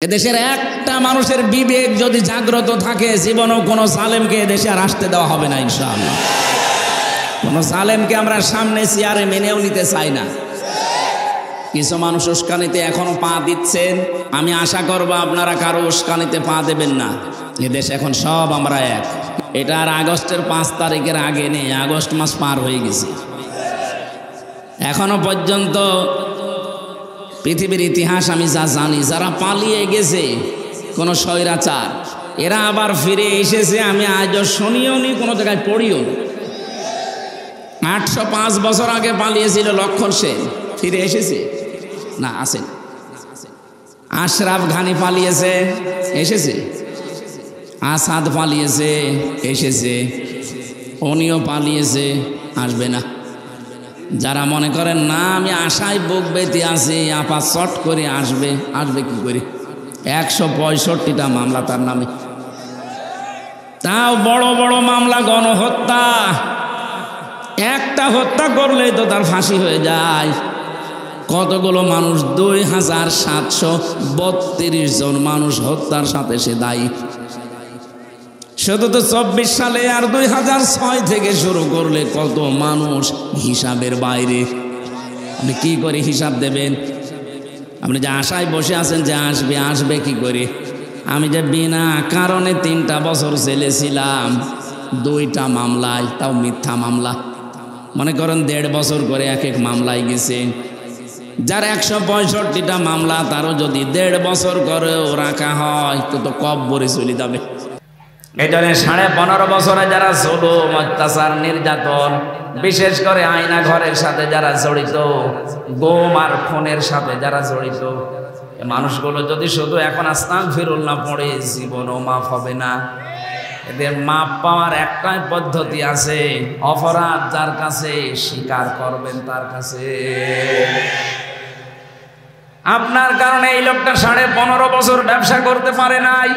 এদেশের একটা মানুষের বিবেক যদি জাগ্রত থাকে, জীবনেও কোনো জালেমকে এদেশে আর আসতে দেওয়া হবে না ইনশাআল্লাহ। কোনো জালেমকে আমরা সামনে চেয়ারে মেনেও নিতে চাই না। কিছু মানুষ উস্কানিতে এখনো পা দিচ্ছেন, আমি আশা করব আপনারা কারো উস্কানিতে পা দেবেন না। এদেশ এখন সব আমরা এক। এটা আর আগস্টের 5 তারিখের আগে নেই, আগস্ট মাস পার হয়ে গেছে। এখনো পর্যন্ত পৃথিবীর ইতিহাস আমি যা জানি, যারা পালিয়ে গেছে কোনো স্বৈরাচার, এরা আবার ফিরে এসেছে আমি আজও শুনিও নি, কোনো জায়গায় পড়িও নি। 805 বছর আগে পালিয়েছিল লক্ষণ সেন, ফিরে এসেছে না? আসেন। আশরাফ ঘানি পালিয়েছে, এসেছে। আসাদ পালিয়েছে, এসেছে। উনিও পালিয়েছে, আসবে না। যারা মনে করেন না আমি আশায় বুক বেঁধে আছি, আপা চট করে আসবে, আসবে কি করে? 165টা মামলা তার নামে, তাও বড় বড় মামলা, গণহত্যা। একটা হত্যা করলেই তো তার ফাঁসি হয়ে যায়। কতগুলো মানুষ, 2732 জন মানুষ হত্যার সাথে সে দায়ী। শুধু তো 24 সালে আর 2006 থেকে শুরু করলে কত মানুষ হিসাবের বাইরে। আপনি কি করে হিসাব দেবেন? আপনি যে আশায় বসে আছেন যে আসবে, আসবে কি করে? আমি যে বিনা কারণে 3টা বছর জেলে ছিলাম, 2টা মামলায়, তাও মিথ্যা মামলা। মনে করেন 1.5 বছর করে এক এক মামলায় গেছে। যার 165টা মামলা, তারও যদি 1.5 বছর করেও রাখা হয় তো কব্বরে চলে যাবে। এই জন্য 15.5 বছরে যারা জুলুম, অত্যাচার, নির্যাতন, বিশেষ করে আয়না ঘরের সাথে যারা জড়িত, গুম আর খুনের সাথে যারা জড়িত, মানুষগুলো যদি শুধু এখন আস্তাগফিরুল্লাহ পড়ে, জীবনও মাফ হবে না। এদের মাপ পাওয়ার একটাই পদ্ধতি আছে, অপরাধ যার কাছে স্বীকার করবেন তার কাছে। আপনার কারণে এই লোকটা 15.5 বছর ব্যবসা করতে পারে নাই।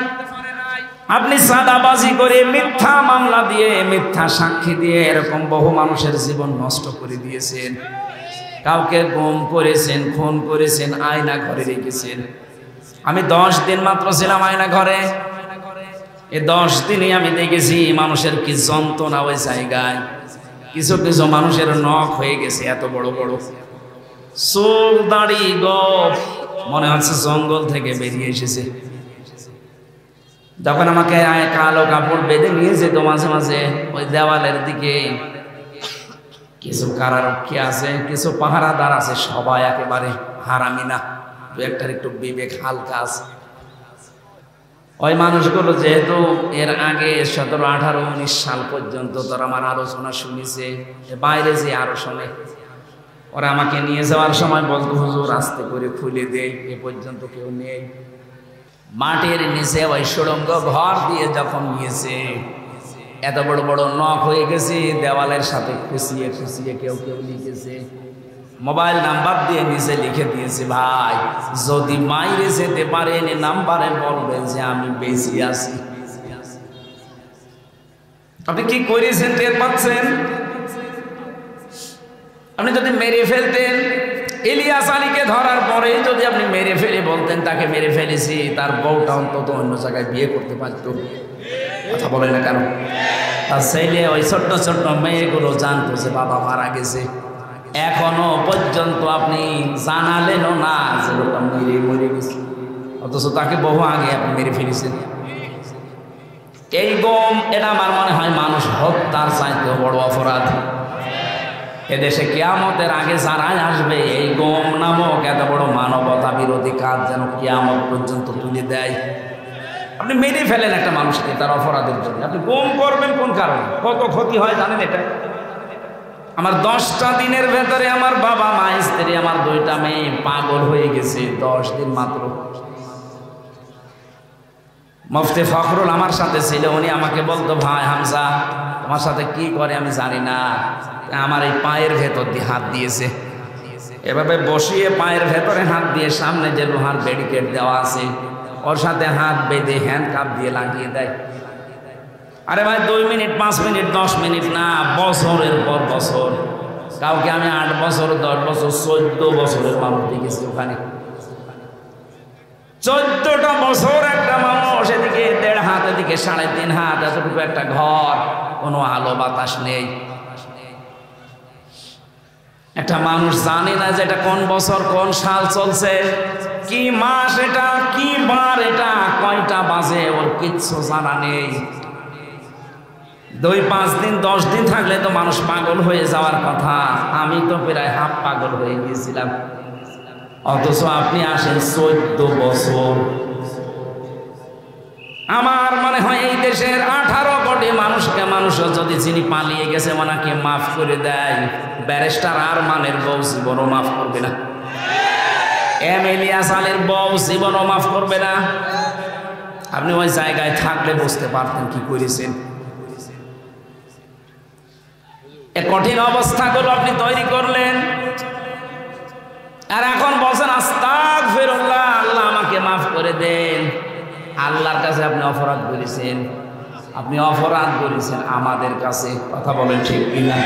আপনি সাদাবাজি করে, মিথ্যা মামলা দিয়ে, মিথ্যা সাক্ষী দিয়ে এরকম বহু মানুষের জীবন নষ্ট করে দিয়েছেন। কাউকে গুম করেছেন, খুন করেছেন, আয়না ঘরে রেখেছেন। আমি 10 দিন মাত্র ছিলাম আয়না ঘরে। এই 10 দিনে আমি দেখেছি মানুষের কি যন্ত্রণা ওই জায়গায়। কিছু কিছু মানুষের নখ হয়ে গেছে এত বড় বড়, চুল দাড়ি গোঁফ, মনে হচ্ছে জঙ্গল থেকে বেরিয়ে এসেছে। যখন আমাকে কালো কাপড় বেঁধে নিয়ে যেত মাঝে মাঝে ওই দেওয়ালের দিকে, কিছু কারারক্ষী আছে, কিছু পাহারাদার আছে, সবাই একেবারে হারামি না, 2-একটার একটু বিবেক হালকা আছে। ওই মানুষগুলো যেহেতু এর আগে 17, 18, 19 সাল পর্যন্ত তোর আমার আলোচনা শুনেছে, বাইরে যে আরো শোনে, ওরা আমাকে নিয়ে যাওয়ার সময় বলতো হুজুর আস্তে করে খুলে দে, এ পর্যন্ত কেউ নেই। মাটির নিচে ওই সুড়ঙ্গ ঘর দিয়ে যখন নিয়েছে, এত বড় বড় নখ হয়ে গেছে, দেওয়ালের সাথে খুশিয়ে খুশিয়ে কেউ কেউ লিখেছে, মোবাইল নাম্বার দিয়ে নিচে লিখে দিয়েছে, ভাই যদি মাইরে যেতে পারেন নাম্বারে বলবেন যে আমি বেশি আছি। আপনি কি করেছেন টের পাচ্ছেন? আপনি যদি মেরে ফেলতেন, ইলিয়াস আলীকে ধরার পরে যদি আপনি মেরে ফেলে বলতেন তাকে মেরে ফেলেছি, তার বউটা অন্তত অন্য জায়গায় বিয়ে করতে পারত। কথা বলেন না কেন? তার ছেলে, ওই ছোট্ট ছোট্ট মেয়েগুলো জানতো যে বাবা মারা গেছে, এখনো পর্যন্ত আপনি জানালেনও না যে লোকটা মরে গেছে, অথচ তাকে বহু আগে আপনি মেরে ফেলেছেন। এই গম, এটা আমার মনে হয় মানুষ হত্যার চাইতে বড় অপরাধ। এদেশে কিয়ামতের আগে যারাই আসবে, এই গম নামক এত বড় মানবতা বিরোধী কাজ যেন কিয়ামত পর্যন্ত তুলে দেয়। আপনি মেরে ফেলেন একটা মানুষকে তার অপরাধের জন্য, আপনি গম করবেন কোন কারণে? কত ক্ষতি হয় জানেন এটা? আমার 10টা দিনের ভেতরে আমার বাবা, মা, স্ত্রী, আমার 2টা মেয়ে পাগল হয়ে গেছে, 10 দিন মাত্র। মুফতি ফখরুল আমার সাথে ছিল, উনি আমাকে বলতো, ভাই হামজা তোমার সাথে কি করে আমি জানি না, আমার এই পায়ের ভেতর দিয়ে হাত দিয়েছে, এভাবে বসিয়ে পায়ের ভেতরে হাত দিয়ে, সামনে যে লোহার ব্যারিকেড দেওয়া আছে ওর সাথে হাত বেঁধে হ্যান্ডকাপ দিয়ে লাগিয়ে দেয়। আরে ভাই 2 মিনিট, 5 মিনিট, 10 মিনিট না, বছরের পর বছর। কাউকে আমি 8 বছর, 10 বছর, 14 বছরের মানুষ দেখেছি ওখানে। 14টা বছর একটা মানুষ, এদিকে 1.5 হাত, এদিকে 3.5 হাত, এতটুকু একটা ঘর, কোনো আলো বাতাস নেই। একটা মানুষ জানে না যে এটা কোন বছর কোন সাল চলছে, কি মাস এটা, কি বার এটা, কয়টা বাজে, ওর কিচ্ছু জানা নেই। 2-5 দিন 10 দিন থাকলে তো মানুষ পাগল হয়ে যাওয়ার কথা। আমি তো প্রায় হাফ পাগল হয়ে গিয়েছিলাম। অথচ আপনি আসেন 14 বছর। আমার মনে হয় এই দেশের 18 কোটি মানুষকে মানুষ যদি যিনি পালিয়ে গেছে ওনাকে মাফ করে দেয়, ব্যারিস্টার আরমানের বউ জীবনও মাফ করবে না, ইলিয়াস আলীর বউ জীবনও মাফ করবে না। আপনি ওই জায়গায় থাকলে বুঝতে পারতেন কি করেছেন। এ কঠিন অবস্থাগুলো আপনি তৈরি করলেন, আর এখন বলছেন আস্তাগফিরুল্লাহ, আল্লাহ আমাকে মাফ করে দেন। আল্লাহর কাছে আপনি অপরাধ করেছেন, আপনি অপরাধ করেছেন আমাদের কাছে। কথা বলেন ঠিক কিনা?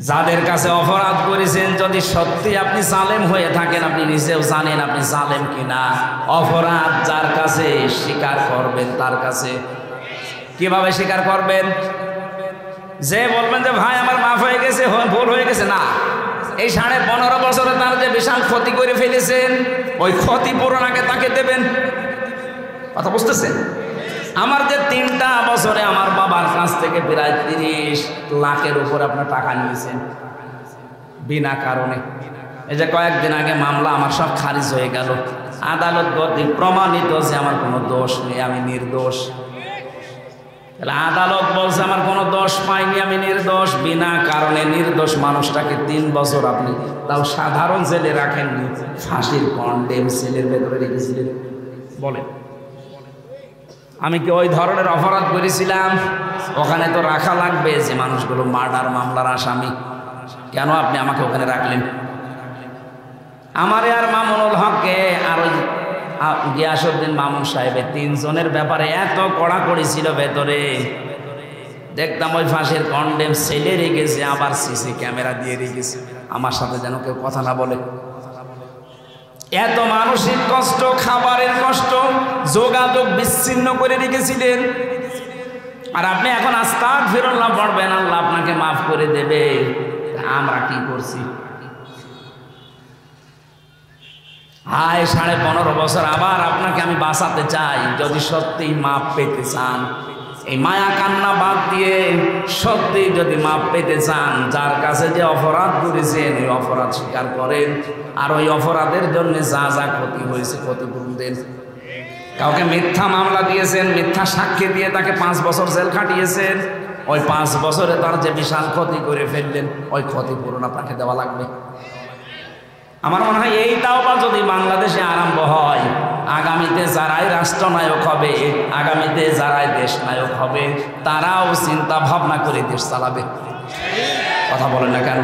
যাদের কাছে অপরাধ করেছেন, যদি সত্যি আপনি জালেম হয়ে থাকেন, আপনি নিজেও জানেন আপনি জালেম কিনা। অপরাধ যার কাছে স্বীকার করবেন, তার কাছে কিভাবে স্বীকার করবেন? যে বলবেন যে ভাই আমার মাফ হয়ে গেছে, ভুল হয়ে গেছে, না, এই 15.5 বছরে তার যে বিশাল ক্ষতি করে ফেলেছেন, ওই ক্ষতিপূরণ আগে তাকে দেবেন। কথা বুঝতেছেন? আমার যে 3টা বছরে আমার বাবার কাছ থেকে প্রায় 30 লাখের উপর আপনার টাকা নিয়েছেন বিনা কারণে। এই যে কয়েকদিন আগে মামলা আমার সব খারিজ হয়ে গেল, আদালত কর্তৃক প্রমাণিত যে আমার কোনো দোষ নেই, আমি নির্দোষ। তাহলে আদালত বলছে আমার কোনো দোষ পাইনি, আমি নির্দোষ। বিনা কারণে নির্দোষ মানুষটাকে 3 বছর আপনি তাও সাধারণ জেলে রাখেননি, ফাঁসির কন্ডেম সেলের ভেতরে রেখেছিলেন। বলেন, আমি কি ওই ধরনের অপরাধ করেছিলাম? ওখানে তো রাখা লাগবে যে মানুষগুলো মার্ডার মামলার আসামি, কেন আপনি আমাকে ওখানে রাখলেন? আমারে আর মামুনুল হককে আর ওই গিয়াসউদ্দিন মামুন সাহেবের 3 জনের ব্যাপারে এত কড়াকড়ি ছিল ভেতরে, দেখতাম ওই ফাঁসির কন্ডেম সেলে রেখেছে, আবার সিসি ক্যামেরা দিয়ে রেখেছে, আমার সাথে যেন কেউ কথা না বলে। এত মানসিক কষ্ট, খাবারের কষ্ট, যোগাযোগ বিচ্ছিন্ন করে রেখেছিলেন। আর আপনি এখন আস্তাগফিরুল্লাহ পড়বেন, আল্লাহ আপনাকে মাফ করে দেবে। আমরা কি করছি? হায় 15.5 বছর আবার আপনাকে আমি বাঁচাতে চাই। যদি সত্যিই মাপ পেতে চান, এই মায়া কান্না বাদ দিয়ে সত্যি যদি মাপ পেতে চান, যার কাছে যে অপরাধ করেছেন ওই অপরাধ স্বীকার করেন, আর ওই অপরাধের জন্য যা যা ক্ষতি হয়েছে ক্ষতিপূরণ দেন। কাউকে মিথ্যা মামলা দিয়েছেন, মিথ্যা সাক্ষী দিয়ে তাকে 5 বছর জেল খাটিয়েছেন, ওই 5 বছরে তার যে বিশাল ক্ষতি করে ফেললেন, ওই ক্ষতিপূরণ আপনাকে দেওয়া লাগবে। আমার মনে হয় এই তাওবা যদি বাংলাদেশে আরম্ভ হয়, আগামীতে যারাই রাষ্ট্রনায়ক হবে, আগামীতে যারাই দেশ নায়ক হবে, তারাও চিন্তা ভাবনা করে দেশ চালাবে। কথা বলেন না কেন?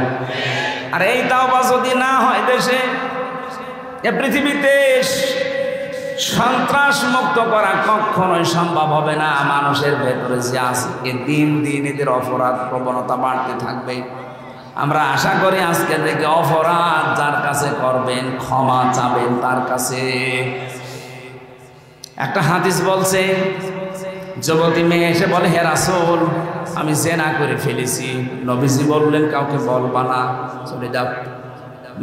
আর এই তাওবা যদি না হয় দেশে, এ পৃথিবীতে সন্ত্রাস মুক্ত করা কখনোই সম্ভব হবে না। মানুষের ভেতরে যে আছে, দিন দিন এদের অপরাধ প্রবণতা বাড়তে থাকবে। আমরা আশা করি আজকে থেকে অপরাধ যার কাছে করবেন, ক্ষমা চাবেন তার কাছে। একটা হাদিস বলছে, যুবতী মেয়ে এসে বলে, হে রাসূল, আমি জিনা করে ফেলেছি। নবীজি বললেন, কাউকে বলবা না, চলে যাও।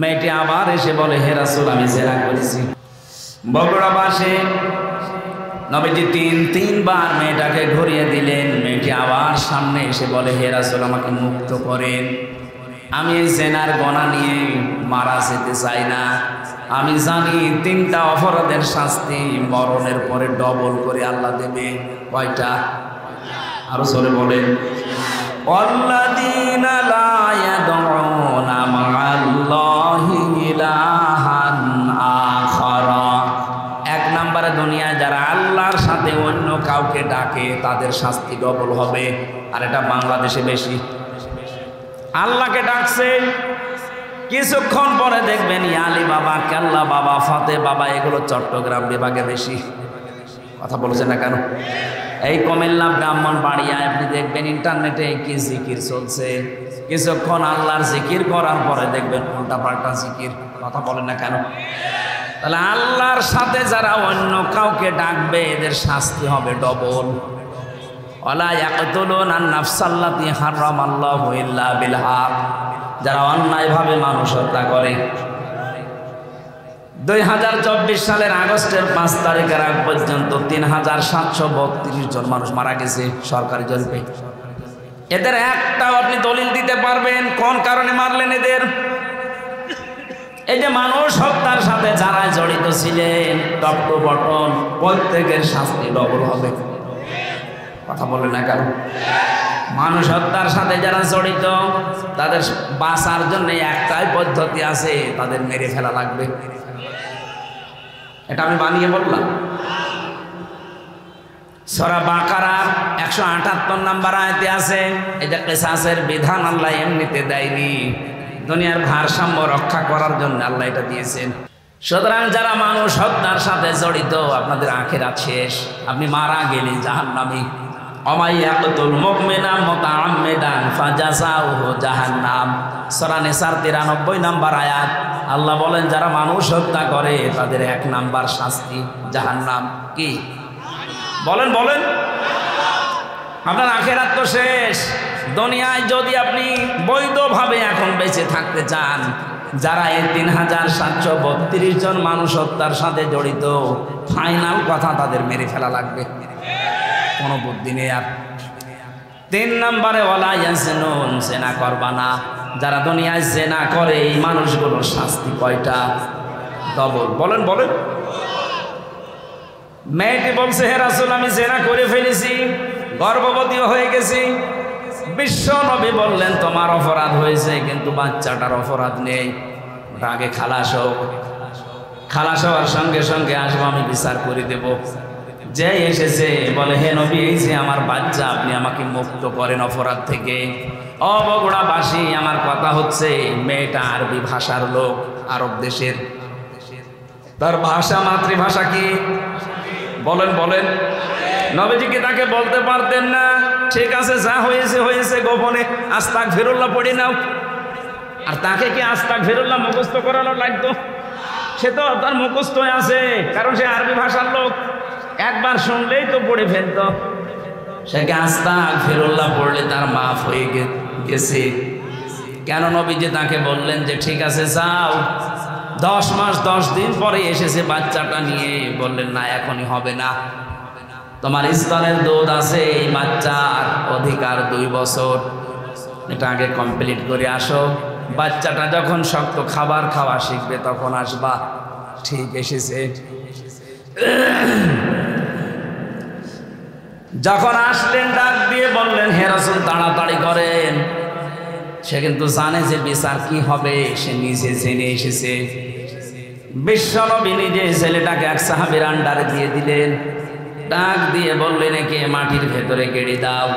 মেয়েটি আবার এসে বলে, হে রাসূল, আমি জিনা করেছি। বগুড়া বাসে নবীজি 3বার মেয়েটাকে ঘুরিয়ে দিলেন। মেয়েটি আবার সামনে এসে বলে, হে রাসূল, আমাকে মুক্ত করেন, আমি এই জেনার গণা নিয়ে মারা যেতে চাই না। আমি জানি 3টা অপরাধের শাস্তি মরণের পরে ডবল করে আল্লাহ দেবে। কয়টা? আরো জোরে বলেন। আল্লাযীনা লা ইয়াদউনা মা'আল্লাহি ইলাহান আখারা। 1 নম্বরে দুনিয়ায় যারা আল্লাহর সাথে অন্য কাউকে ডাকে তাদের শাস্তি ডবল হবে। আর এটা বাংলাদেশে বেশি। আল্লাহকে ডাকছে, কিছুক্ষণ পরে দেখবেন আলী বাবা, কেল্লা বাবা, ফতে বাবা, এগুলো চট্টগ্রাম বিভাগে বেশি। কথা বলছে না কেন? এই কুমিল্লা ব্রাহ্মণবাড়িয়ায় আপনি দেখবেন ইন্টারনেটে কি জিকির চলছে। কিছুক্ষণ আল্লাহর জিকির করার পরে দেখবেন উল্টা পাল্টা জিকির। কথা বলেন না কেন? তাহলে আল্লাহর সাথে যারা অন্য কাউকে ডাকবে এদের শাস্তি হবে ডবল। ওয়ালা ইয়াকতুলুনা আন-নাফসাল্লাতী হারামাল্লাহু ইল্লা বিল হক, যারা অন্যায়ভাবে মানুষ হত্যা করে। 2024 সালের আগস্টের 5 তারিখের আগ পর্যন্ত 3732 জন মানুষ মারা গেছে সরকারি জরিপে। এদের একটাও আপনি দলিল দিতে পারবেন কোন কারণে মারলেন এদের? এই যে মানুষ হত্যার সাথে যারা জড়িত ছিলেন টপ টু বটন প্রত্যেকের শাস্তি ডবল হবে। কথা বলেন না কেন? মানুষ হত্যার সাথে যারা জড়িত তাদের বাঁচার জন্য একটাই পদ্ধতি আছে, তাদের মেরে ফেলা লাগবে। এটা আমি বানিয়ে বললাম। সূরা বাকারার 178 নম্বর আয়াতে আছে, এটা কিসাসের বিধান আল্লাহ এমনিতে দেয়নি, দুনিয়ার ভারসাম্য রক্ষা করার জন্য আল্লাহ এটা দিয়েছেন। সুতরাং যারা মানুষ হত্যার সাথে জড়িত আপনাদের আখিরাত শেষ, আপনি মারা গেলে জাহান্নামী। ওমাই ইয়াকতুল মুমিনা মুতাআম্মিদান ফাজাযাউহু জাহান্নাম, সূরা নিসার 93 নম্বর আয়াত। আল্লাহ বলেন যারা মানুষ হত্যা করে তাদের 1 নাম্বার শাস্তি জাহান্নাম। কি বলেন বলেন? আপনার আখিরাত তো শেষ। দুনিয়ায় যদি আপনি বৈধভাবে এখন বেঁচে থাকতে চান, যারা এই 3732 জন মানুষ হত্যার সাথে জড়িত, ফাইনাল কথা তাদের মেরে ফেলা লাগবে, কোনো বুদ্ধি নেই আর। 3 নম্বরে ওয়ালা ইয়াজনুন, জেনা করবা না। যারা দুনিয়ায় জেনা করে এই মানুষগুলোর শাস্তি কয়টা? ডবল। বলেন বলেন। মেয়েটি বলছে হে রাসূল আমি জেনা করে ফেলেছি, গর্ভবতীও হয়ে গেছি। বিশ্ব নবী বললেন তোমার অপরাধ হয়েছে কিন্তু বাচ্চাটার অপরাধ নেই, ওটা আগে খালাস হোক। খালাস হওয়ার সঙ্গে সঙ্গে আসবো, আমি বিচার করে দেব। যে এসেছে বলে হে নবী এই যে আমার বাচ্চা, আপনি আমাকে মুক্ত করেন অপরাধ থেকে। বগুড়াবাসী আমার কথা হচ্ছে, মেয়েটা আরবি ভাষার লোক, আরব দেশের, তার ভাষা মাতৃভাষা কি বলেন বলেন? নবীজিকে তাকে বলতে পারতেন না ঠিক আছে যা হয়েছে হয়েছে, গোপনে আস্তাগফিরুল্লাহ পড়ে নাও। আর তাকে কি আস্তাগফিরুল্লাহ মুখস্থ করানো লাগতো? সে তো তার মুখস্থ আছে, কারণ সে আরবি ভাষার লোক, একবার শুনলেই তো পড়ে ফেলত। সে আস্তাগফিরুল্লাহ পড়লে তার মাফ হয়ে গেছে। কেন নবীজি তাকে বললেন যে ঠিক আছে যাও। 10 মাস 10 দিন পরে এসেছে বাচ্চাটা নিয়ে, বললেন না এখনই হবে না, তোমার স্তনের দুধ আছে, এই বাচ্চার অধিকার 2 বছর, এটা আগে কমপ্লিট করে আসো। বাচ্চাটা যখন শক্ত খাবার খাওয়া শিখবে তখন আসবা। ঠিক এসেছে। যখন আসলেন ডাক দিয়ে বললেন হে রাসূল তাড়াতাড়ি করেন। সে কিন্তু জানে যে বিচার কি হবে, সে নিজে জেনে এসেছে। বিশ্বনবী নিজে ছেলেটাকে এক সাহাবীর আন্ডারে দিয়ে দিলেন। ডাক দিয়ে বললেন একে মাটির ভেতরে গেড়ে দাও।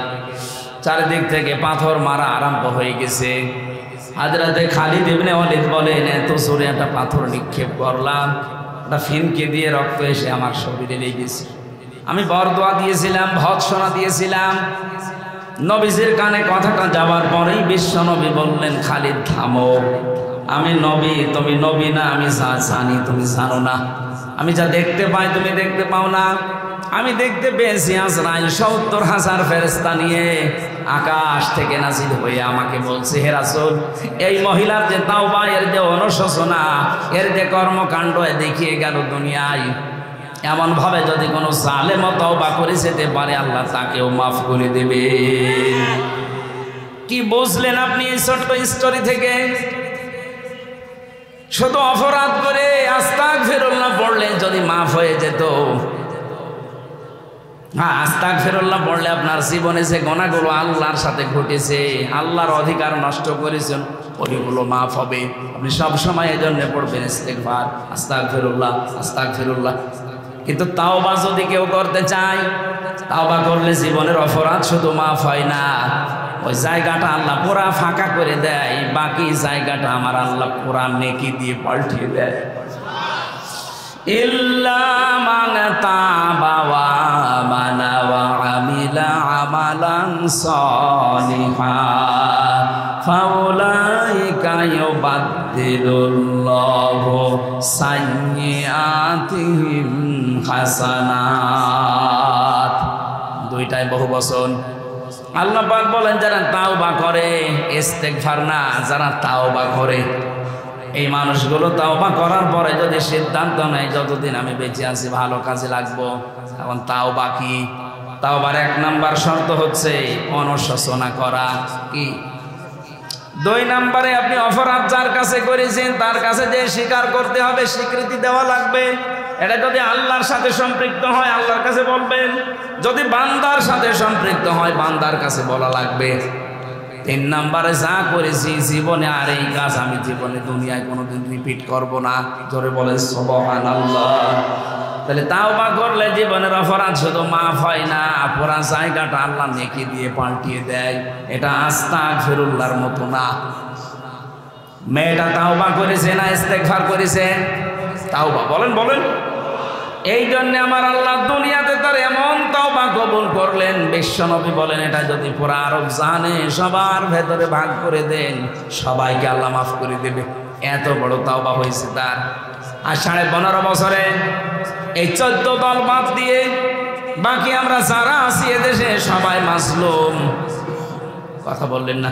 চারিদিক থেকে পাথর মারা আরম্ভ হয়ে গেছে। হযরতে খালিদ ইবনে ওয়ালিদ বলেন এত জোরে একটা পাথর নিক্ষেপ করলাম, একটা ফিনকে দিয়ে রক্ত এসে আমার শরীরে লেগেছে। আমি বরদোয়া দিয়েছিলাম, ভৎসনা দিয়েছিলাম। নবীজির কানে কথাটা যাওয়ার পরেই বিশ্বনবী বললেন খালিদ থামো, আমি নবী, তুমি নবী না। আমি যা জানি তুমি জানো না, আমি যা দেখতে পাই তুমি দেখতে পাও না। আমি দেখতে পেয়েছি আজরাইল 70,000 ফেরেশতা নিয়ে আকাশ থেকে নাজিল হয়ে আমাকে বলছে হে রাসূল এই মহিলার যে তাওবা, এর যে অনুশোচনা, এর যে কর্মকাণ্ড দেখিয়ে গেল দুনিয়ায়, এমন ভাবে যদি কোনো জালেম তওবা করে যেতে পারে আল্লাহ তাকেও মাফ করে দেবে। কি বুঝলেন আপনি এই ছোট্ট স্টোরি থেকে? শুধু অপরাধ করে আস্তাগফিরুল্লাহ পড়লে যদি মাফ হয়ে যেত। হ্যাঁ, আস্তাগফিরুল্লাহ পড়লে আপনার জীবনে যে গুনাহগুলো আল্লাহর সাথে ঘটেছে, আল্লাহর অধিকার নষ্ট করেছেন, ওইগুলো মাফ হবে। আপনি সবসময় এই জন্য পড়বেন ইস্তিগফার, আস্তাগফিরুল্লাহ আস্তাগফিরুল্লাহ। কিন্তু তাওবা যদি কেউ করতে চায়, তাওবা করলে জীবনের অপরাধ শুধু মাফ হয় না, ওই জায়গাটা আল্লাহ পুরা ফাঁকা করে দেয়, বাকি জায়গাটা আমার আল্লাহ পুরা নেকি দিয়ে পাল্টিয়ে দেয়। ইল্লা মান তাবা ওয়া আমানা ওয়া আমিলা আমালান সালিহা ফাউলাইকা ইউবাদদিলুল্লাহু সাইয়্যাতিহিম হাসানাত। দুইটাই বহু বচন। আল্লাহ পাক বলেন যারা তাওবা করে, ইস্তেগফার না, যারা তাওবা করে, এই মানুষগুলো তাওবা করার পরে যদি সিদ্ধান্ত নেয় যতদিন আমি বেঁচে আছি ভালো কাজে লাগবো, এখন তাওবা কি? তাওবার 1 নাম্বার শর্ত হচ্ছে অনুশোচনা করা। কি? 2 নাম্বারে আপনি অপরাধ যার কাছে করেছেন তার কাছে যে স্বীকার করতে হবে, স্বীকৃতি দেওয়া লাগবে। এটা যদি আল্লাহর সাথে সম্পৃক্ত হয় আল্লাহর কাছে বলবেন, যদি বান্দার সাথে সম্পৃক্ত হয় বান্দার কাছে বলা লাগবে। 3 নাম্বারে যা করেছি জীবনে আর এই কাজ আমি জীবনে দুনিয়ায় কোনোদিন রিপিট করব না। জোরে বলে সুবহানাল্লাহ। তাহলে তাওবা করলে জীবনের অপরাধ শুধু মাফ হয় না, পুরা জায়গাটা আল্লাহ নেকি দিয়ে পাল্টিয়ে দেয়। এটা আস্তাগফিরুল্লাহর মতো না। মেয়েটা তাওবা করেছে না ইস্তেগফার করেছে? তাওবা। বলেন বলেন। এই জন্য আমার আল্লাহ দুনিয়াতে তার এমন তাওবা কবুল করলেন, বিশ্বনবী বলেন এটা যদি পুরা আরব জানে সবার ভেতরে ভাগ করে দেন সবাইকে আল্লাহ মাফ করে দেবে। এত বড় তাওবা হয়েছে তার। আর 15.5 বছরে এই 14 দল বাদ দিয়ে বাকি আমরা যারা আছি এদেশে সবাই মাজলুম। কথা বললেন না?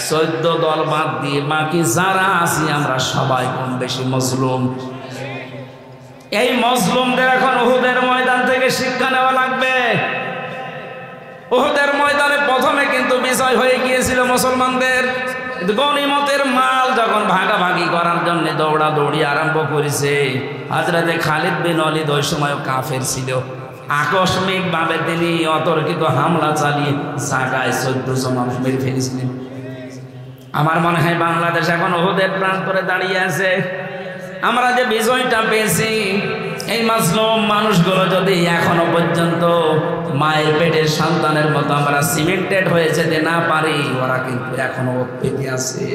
14 দল বাদ দিয়ে বাকি যারা আছি আমরা সবাই কম বেশি মজলুম। এই মজলুমদের এখন উহুদের ময়দান থেকে শিক্ষা নেওয়া লাগবে। উহুদের ময়দানে প্রথমে কিন্তু বিজয় হয়ে গিয়েছিল মুসলমানদের, কিন্তু গনিমতের মাল যখন ভাগাভাগি করার জন্য দৌড়াদৌড়ি আরম্ভ করেছে, হযরতে খালিদ বিন ওয়ালিদ ওই সময় কাফের ছিল। আকস্মিকভাবে তিনি অতর্কিত হামলা চালিয়ে জায়গায় 14 জন মানুষ মেরে ফেলেছিলেন। আমার মনে হয় বাংলাদেশ এখন উহুদের প্রান্তরে দাঁড়িয়ে আছে। আমরা যে বিজয়টা পেয়েছি, এই মাজলুম মানুষগুলো যদি এখনো পর্যন্ত মায়ের পেটের সন্তানের মতো আমরা সিমেন্টেড হয়ে যেতে না পারি, ওরা কিন্তু এখনো পেতে আছে।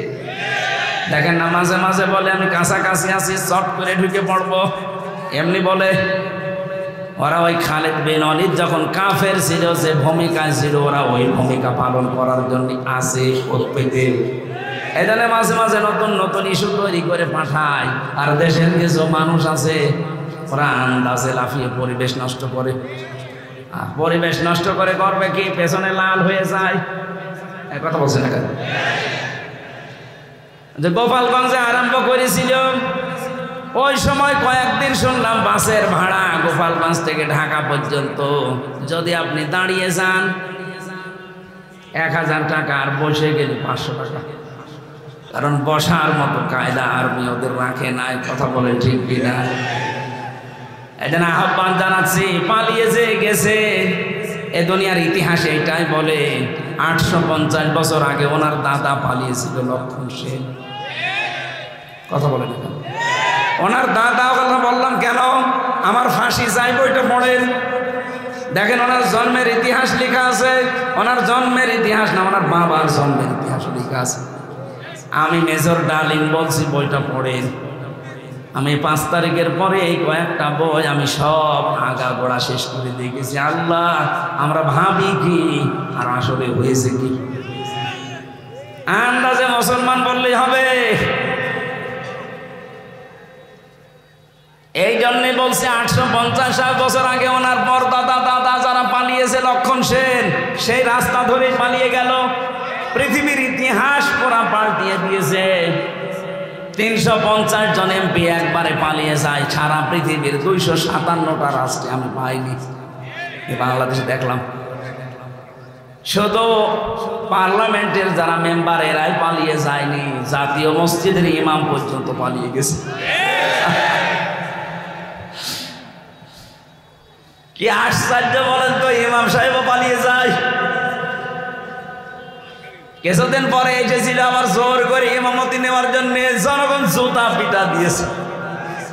দেখেন না, মাঝে মাঝে বলে আমি কাছাকাছি আছি, চট করে ঢুকে পড়বো, এমনি বলে। ওরা ওই খালিদ বিন ওয়ালিদ যখন কাফের ছিল, যে ভূমিকায় ছিল, ওরা ওই ভূমিকা পালন করার জন্য আছে পেতে। এই জন্য মাঝে মাঝে নতুন নতুন ইস্যু তৈরি করে পাঠায়। আর দেশের কিছু মানুষ আছে ওরা আন্দাজে লাফিয়ে পরিবেশ নষ্ট করে। আর পরিবেশ নষ্ট করে করবে কি? পেছনে লাল হয়ে যায়। এই কথা বলছে না কেন? যে গোপালগঞ্জে আরম্ভ করেছিল, ওই সময় কয়েকদিন শুনলাম বাসের ভাড়া গোপালগঞ্জ থেকে ঢাকা পর্যন্ত যদি আপনি দাঁড়িয়ে যান 1000 টাকা, আর বসে গেলে 500 টাকা। কারণ বসার মতো কায়দা আর্মি ওদের রাখে নাই। কথা বলে ঠিক কিনা? এই জন্য আহ্বান জানাচ্ছি, পালিয়ে যে গেছে এ দুনিয়ার ইতিহাসে এটাই বলে 850 বছর আগে ওনার দাদা পালিয়েছিল, লক্ষণ সেন। কথা বলে না কেন? ওনার দাদা কথা বললাম কেন? আমার ফাঁসি চাই বইটা পড়েন, দেখেন ওনার জন্মের ইতিহাস লেখা আছে। ওনার জন্মের ইতিহাস না, ওনার বাবার জন্মের ইতিহাস লেখা আছে। আমি মেজর ডার্লিং বলছি, বইটা পড়েন। আমি 5 তারিখের পরে এই কয়েকটা বই আমি সব আগা গোড়া শেষ করে দিয়ে গেছি। আল্লাহ, আমরা ভাবি কি আর আসলে হয়েছে কি? আন্দাজে মুসলমান বললেই হবে। এই জন্যে বলছে 850 বছর আগে ওনার পরদাদা দাদা যারা পালিয়েছে, লক্ষণ সেন সেই রাস্তা ধরেই পালিয়ে গেল। পৃথিবীর ইতিহাস পুরা পাল্টিয়ে দিয়েছে। 350 জন এমপি একবারে পালিয়ে যায়। সারা পৃথিবীর 257টা রাষ্ট্রে আমি পাইনি, বাংলাদেশে দেখলাম। শুধু পার্লামেন্টের যারা মেম্বার এরাই পালিয়ে যায়নি, জাতীয় মসজিদের ইমাম পর্যন্ত পালিয়ে গেছে। কি আশ্চর্য বলেন তো, ইমাম সাহেবও পালিয়ে যায়। কিছুদিন পরে এসেছিল আবার জোর করে ইমামতি নেওয়ার জন্য, জনগণ জুতা পিটা দিয়েছে।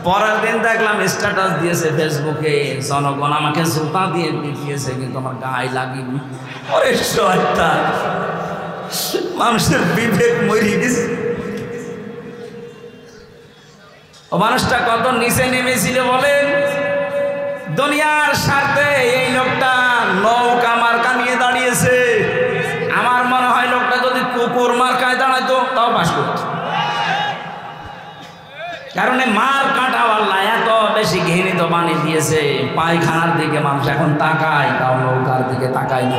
পরের দিন দেখলাম স্ট্যাটাস দিয়েছে ফেসবুকে, জনগণ আমাকে জুতা দিয়ে পিটিয়েছে কিন্তু আমার গায়ে লাগেনি। ওরে শয়তান, মানুষের বিবেক মরে গেছে। ও মানুষটা কত নিচে নেমেছিল বলেন। দুনিয়ার স্বার্থে এই লোকটা নৌকা মার্কা নিয়ে দাঁড়িয়েছে। আমার মনে হয় লোকটা যদি কুকুর মার্কায় দাঁড়াইতো তাও পাস করত। কারণে মার কাটা আল্লাহ এত বেশি ঘৃণিত বানিয়ে দিয়েছে, পায়খানার দিকে মানুষ এখন তাকায়, তাও নৌকার দিকে তাকায় না।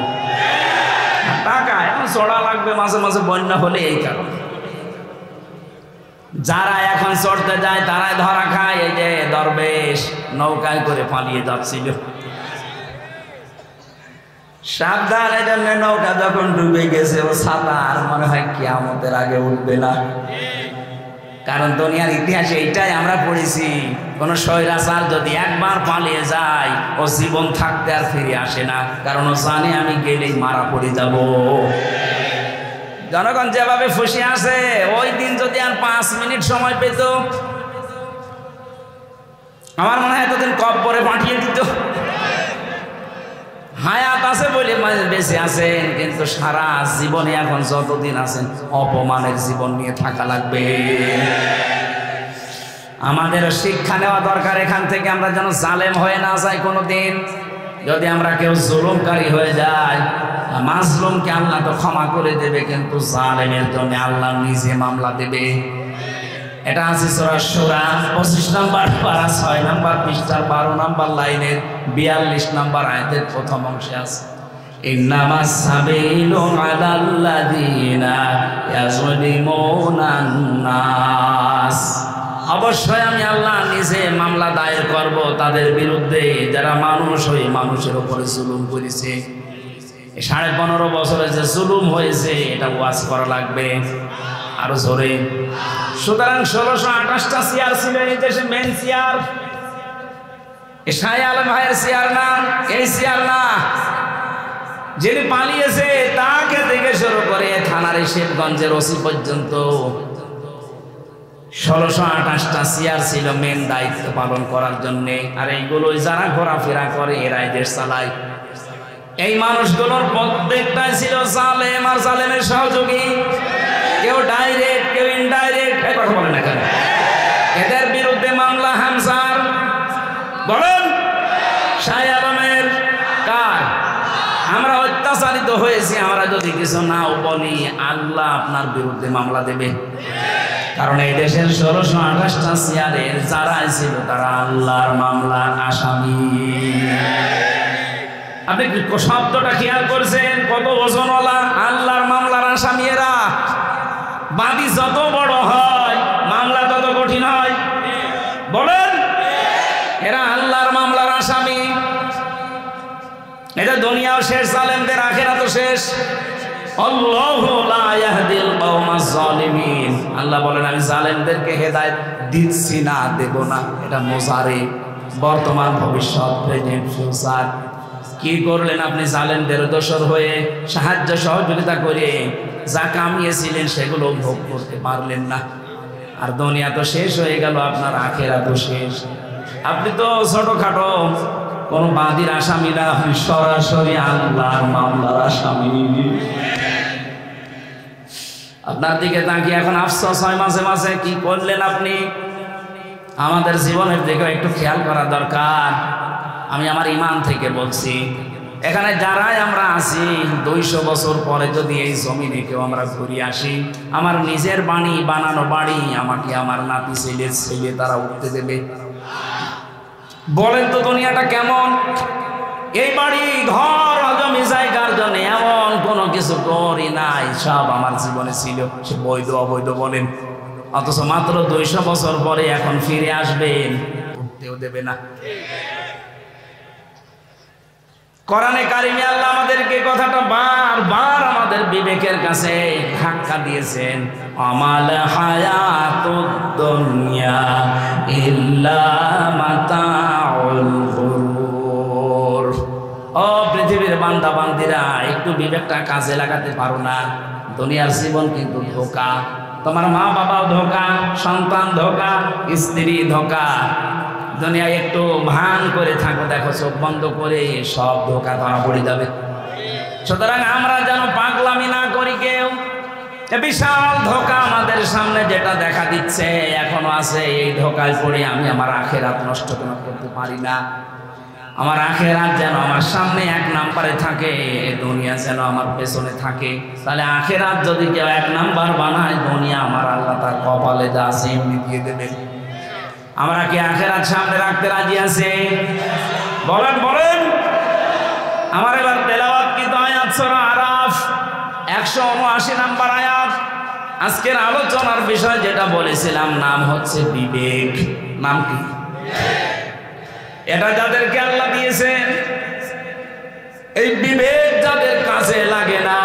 তাকায় এখন চড়া লাগবে মাঝে মাঝে বন্যা হলে, এই কারণে যারা এখন চড়তে যায় তারাই ধরা খায়। এই যে দরবেশ নৌকায় করে পালিয়ে যাচ্ছিল, সাবধান, এই জন্য নৌকা যখন ডুবে গেছে ও ছাতা আর মনে হয় কিয়ামতের আগে উঠবে না। কারণ দুনিয়ার ইতিহাসে এইটাই আমরা পড়েছি, কোন স্বৈরাচার যদি একবার পালিয়ে যায় ও জীবন থাকতে আর ফিরে আসে না, কারণ ও জানে আমি গেলেই মারা পড়ে যাব। জনগণ যেভাবে ফুসে আসে, ওই দিন যদি আর 5 মিনিট সময় পেত, আমার মনে হয় এতদিন কব্বরে পাঠিয়ে দিত। হায়াত আছে বলে বেঁচে আছেন, কিন্তু সারা জীবনে এখন যতদিন আছেন অপমানের জীবন নিয়ে থাকা লাগবে। আমাদের শিক্ষা নেওয়া দরকার এখান থেকে, আমরা যেন জালেম হয়ে না যাই কোনোদিন। যদি আমরা কেউ জুলুমকারী হয়ে যায়, মাজলুমকে আল্লাহ তো ক্ষমা করে দেবে, কিন্তু জালেমের জন্য আল্লাহ নিজে মামলা দেবে। এটা আছে সূরা শুরা 25 নম্বর পারা 6 নম্বর পৃষ্ঠার 12 নম্বর লাইনের 42 নম্বর আয়াতের প্রথম অংশে আছে, ইন্নামাস সাবিলু আলাল্লাযিনা ইয়াজলিমুনান নাস। অবশ্যই আমি আল্লাহ নিজে মামলা দায়ের করব তাদের বিরুদ্ধে যারা মানুষ হয়ে মানুষের উপরে জুলুম করেছে। 15.5 বছরে যে জুলুম হয়েছে এটা ওয়াজ করা লাগবে আরো জোরে। সুতরাং 1628টা চেয়ার ছিল এই দেশে, মেন চেয়ার শাহ আলম ভাইয়ের চেয়ার না, এই চেয়ার না। যিনি পালিয়েছে তাকে থেকে শুরু করে থানার শিবগঞ্জের ওসি পর্যন্ত 1628টা চেয়ার ছিল মেন দায়িত্ব পালন করার জন্য। আর এইগুলো যারা ঘোরাফেরা করে এরাই দেশ চালায়। এই মানুষগুলোর প্রত্যেকটাই ছিল জালেম আর জালেমের সহযোগী, কেউ ডাইরেক্ট কেউ ইনডাইরেক্ট। এই কথা বলে না কেন? এদের বিরুদ্ধে মামলা হামসার বলেন, শাহ আলমের, কার? আমরা অত্যাচারিত হয়েছি, আমরা যদি কিছু নাও বলি আল্লাহ আপনার বিরুদ্ধে মামলা দেবে। কারণ এই দেশের 1628টা চেয়ারের যারা ছিল তারা আল্লাহর মামলার আসামি। আপনি শব্দটা খেয়াল করছেন, কত ওজনওয়ালা? আল্লাহর মামলার আসামি এরা। বাদী যত বড় হয় মামলা তত কঠিন হয়, বলেন। এরা আল্লাহর মামলার আসামি। এটা দুনিয়াও শেষ, জালেমদের আখিরাতও শেষ। আল্লাহু লা ইয়াহদিল কওমাজ জালিমিন। আল্লাহ বলেন আমি জালেমদেরকে হেদায়েত দিচ্ছি না, দেব না। এটা মুজারি, বর্তমান, ভবিষ্যৎ, প্রেজেন্ট, ফিউচার। কি করলেন আপনি? জালেমদের দোসর হয়ে সাহায্য সহযোগিতা করে যা কামিয়েছিলেন সেগুলো ভোগ করতে পারলেন না। আর দুনিয়া তো শেষ হয়ে গেল, আপনার আখিরাতও শেষ। আপনি তো ছোটখাটো কোন বাদীর আসামি না, সরাসরি আল্লাহর মামলার আসামি। আপনার দিকে তাকিয়ে এখন আফসোস হয় মাঝে মাঝে, কি করলেন আপনি? আমাদের জীবনের দিকে একটু খেয়াল করা দরকার। আমি আমার ইমান থেকে বলছি, এখানে যারাই আমরা আছি 200 বছর পরে যদি এই জমিনে কেউ আমরা ঘুরে আসি, আমার নিজের বাড়ি, বানানো বাড়ি, আমাকে আমার নাতি ছেলে তারা উঠতে দেবে? বলেন তো দুনিয়াটা কেমন? এই বাড়ি ঘর জমি জায়গার জন্য এমন কোনো কিছু করি নাই, সব আমার জীবনে ছিল, সে বৈধ অবৈধ বলেন। অথচ মাত্র 200 বছর পরে এখন ফিরে আসবেন, উঠতেও দেবে না। কোরআনে কারিমে আল্লাহ আমাদেরকে কথাটা বারবার আমাদের বিবেকের কাছে ধাক্কা দিয়েছেন, আমাল হায়াতুদ দুনিয়া ইল্লা মাতাউল গুরুর। ও পৃথিবীর বান্দা বান্দিরা, একটু বিবেকটা কাজে লাগাতে পারো না? দুনিয়ার জীবন কিন্তু ধোঁকা। তোমার মা বাবাও ধোঁকা, সন্তান ধোঁকা, স্ত্রী ধোঁকা। দুনিয়া একটু ভান করে থাকো, দেখো চোখ বন্ধ করে সব ধোঁকা ধরা পড়ে যাবে। সুতরাং আমরা যেন পাগলামি না করি কেউ। বিশাল ধোঁকা আমাদের সামনে যেটা দেখা দিচ্ছে এখনো আছে, এই ধোঁকায় পড়ে আমি আমার আখিরাত নষ্ট কেন করতে পারি না? আমার আখিরাত যেন আমার সামনে 1 নম্বরে থাকে, দুনিয়া যেন আমার পেছনে থাকে। তাহলে আখিরাত যদি কেউ 1 নম্বর বানায়, দুনিয়া আমার আল্লাহ তার কপালে যা আছে এমনি দিয়ে দেবে। আমরা কি আখিরাত সামনে রাখতে রাজি আছি? বলেন বলেন। আমার এবার তেলাওয়াত কি আয়াত সূরা আরাফ 179 নম্বর আয়াত। আজকের আলোচনার বিষয় যেটা বলেছিলাম নাম হচ্ছে বিবেক। নাম কি? এটা যাদেরকে আল্লাহ দিয়েছেন, এই বিবেক যাদের কাছে লাগে না,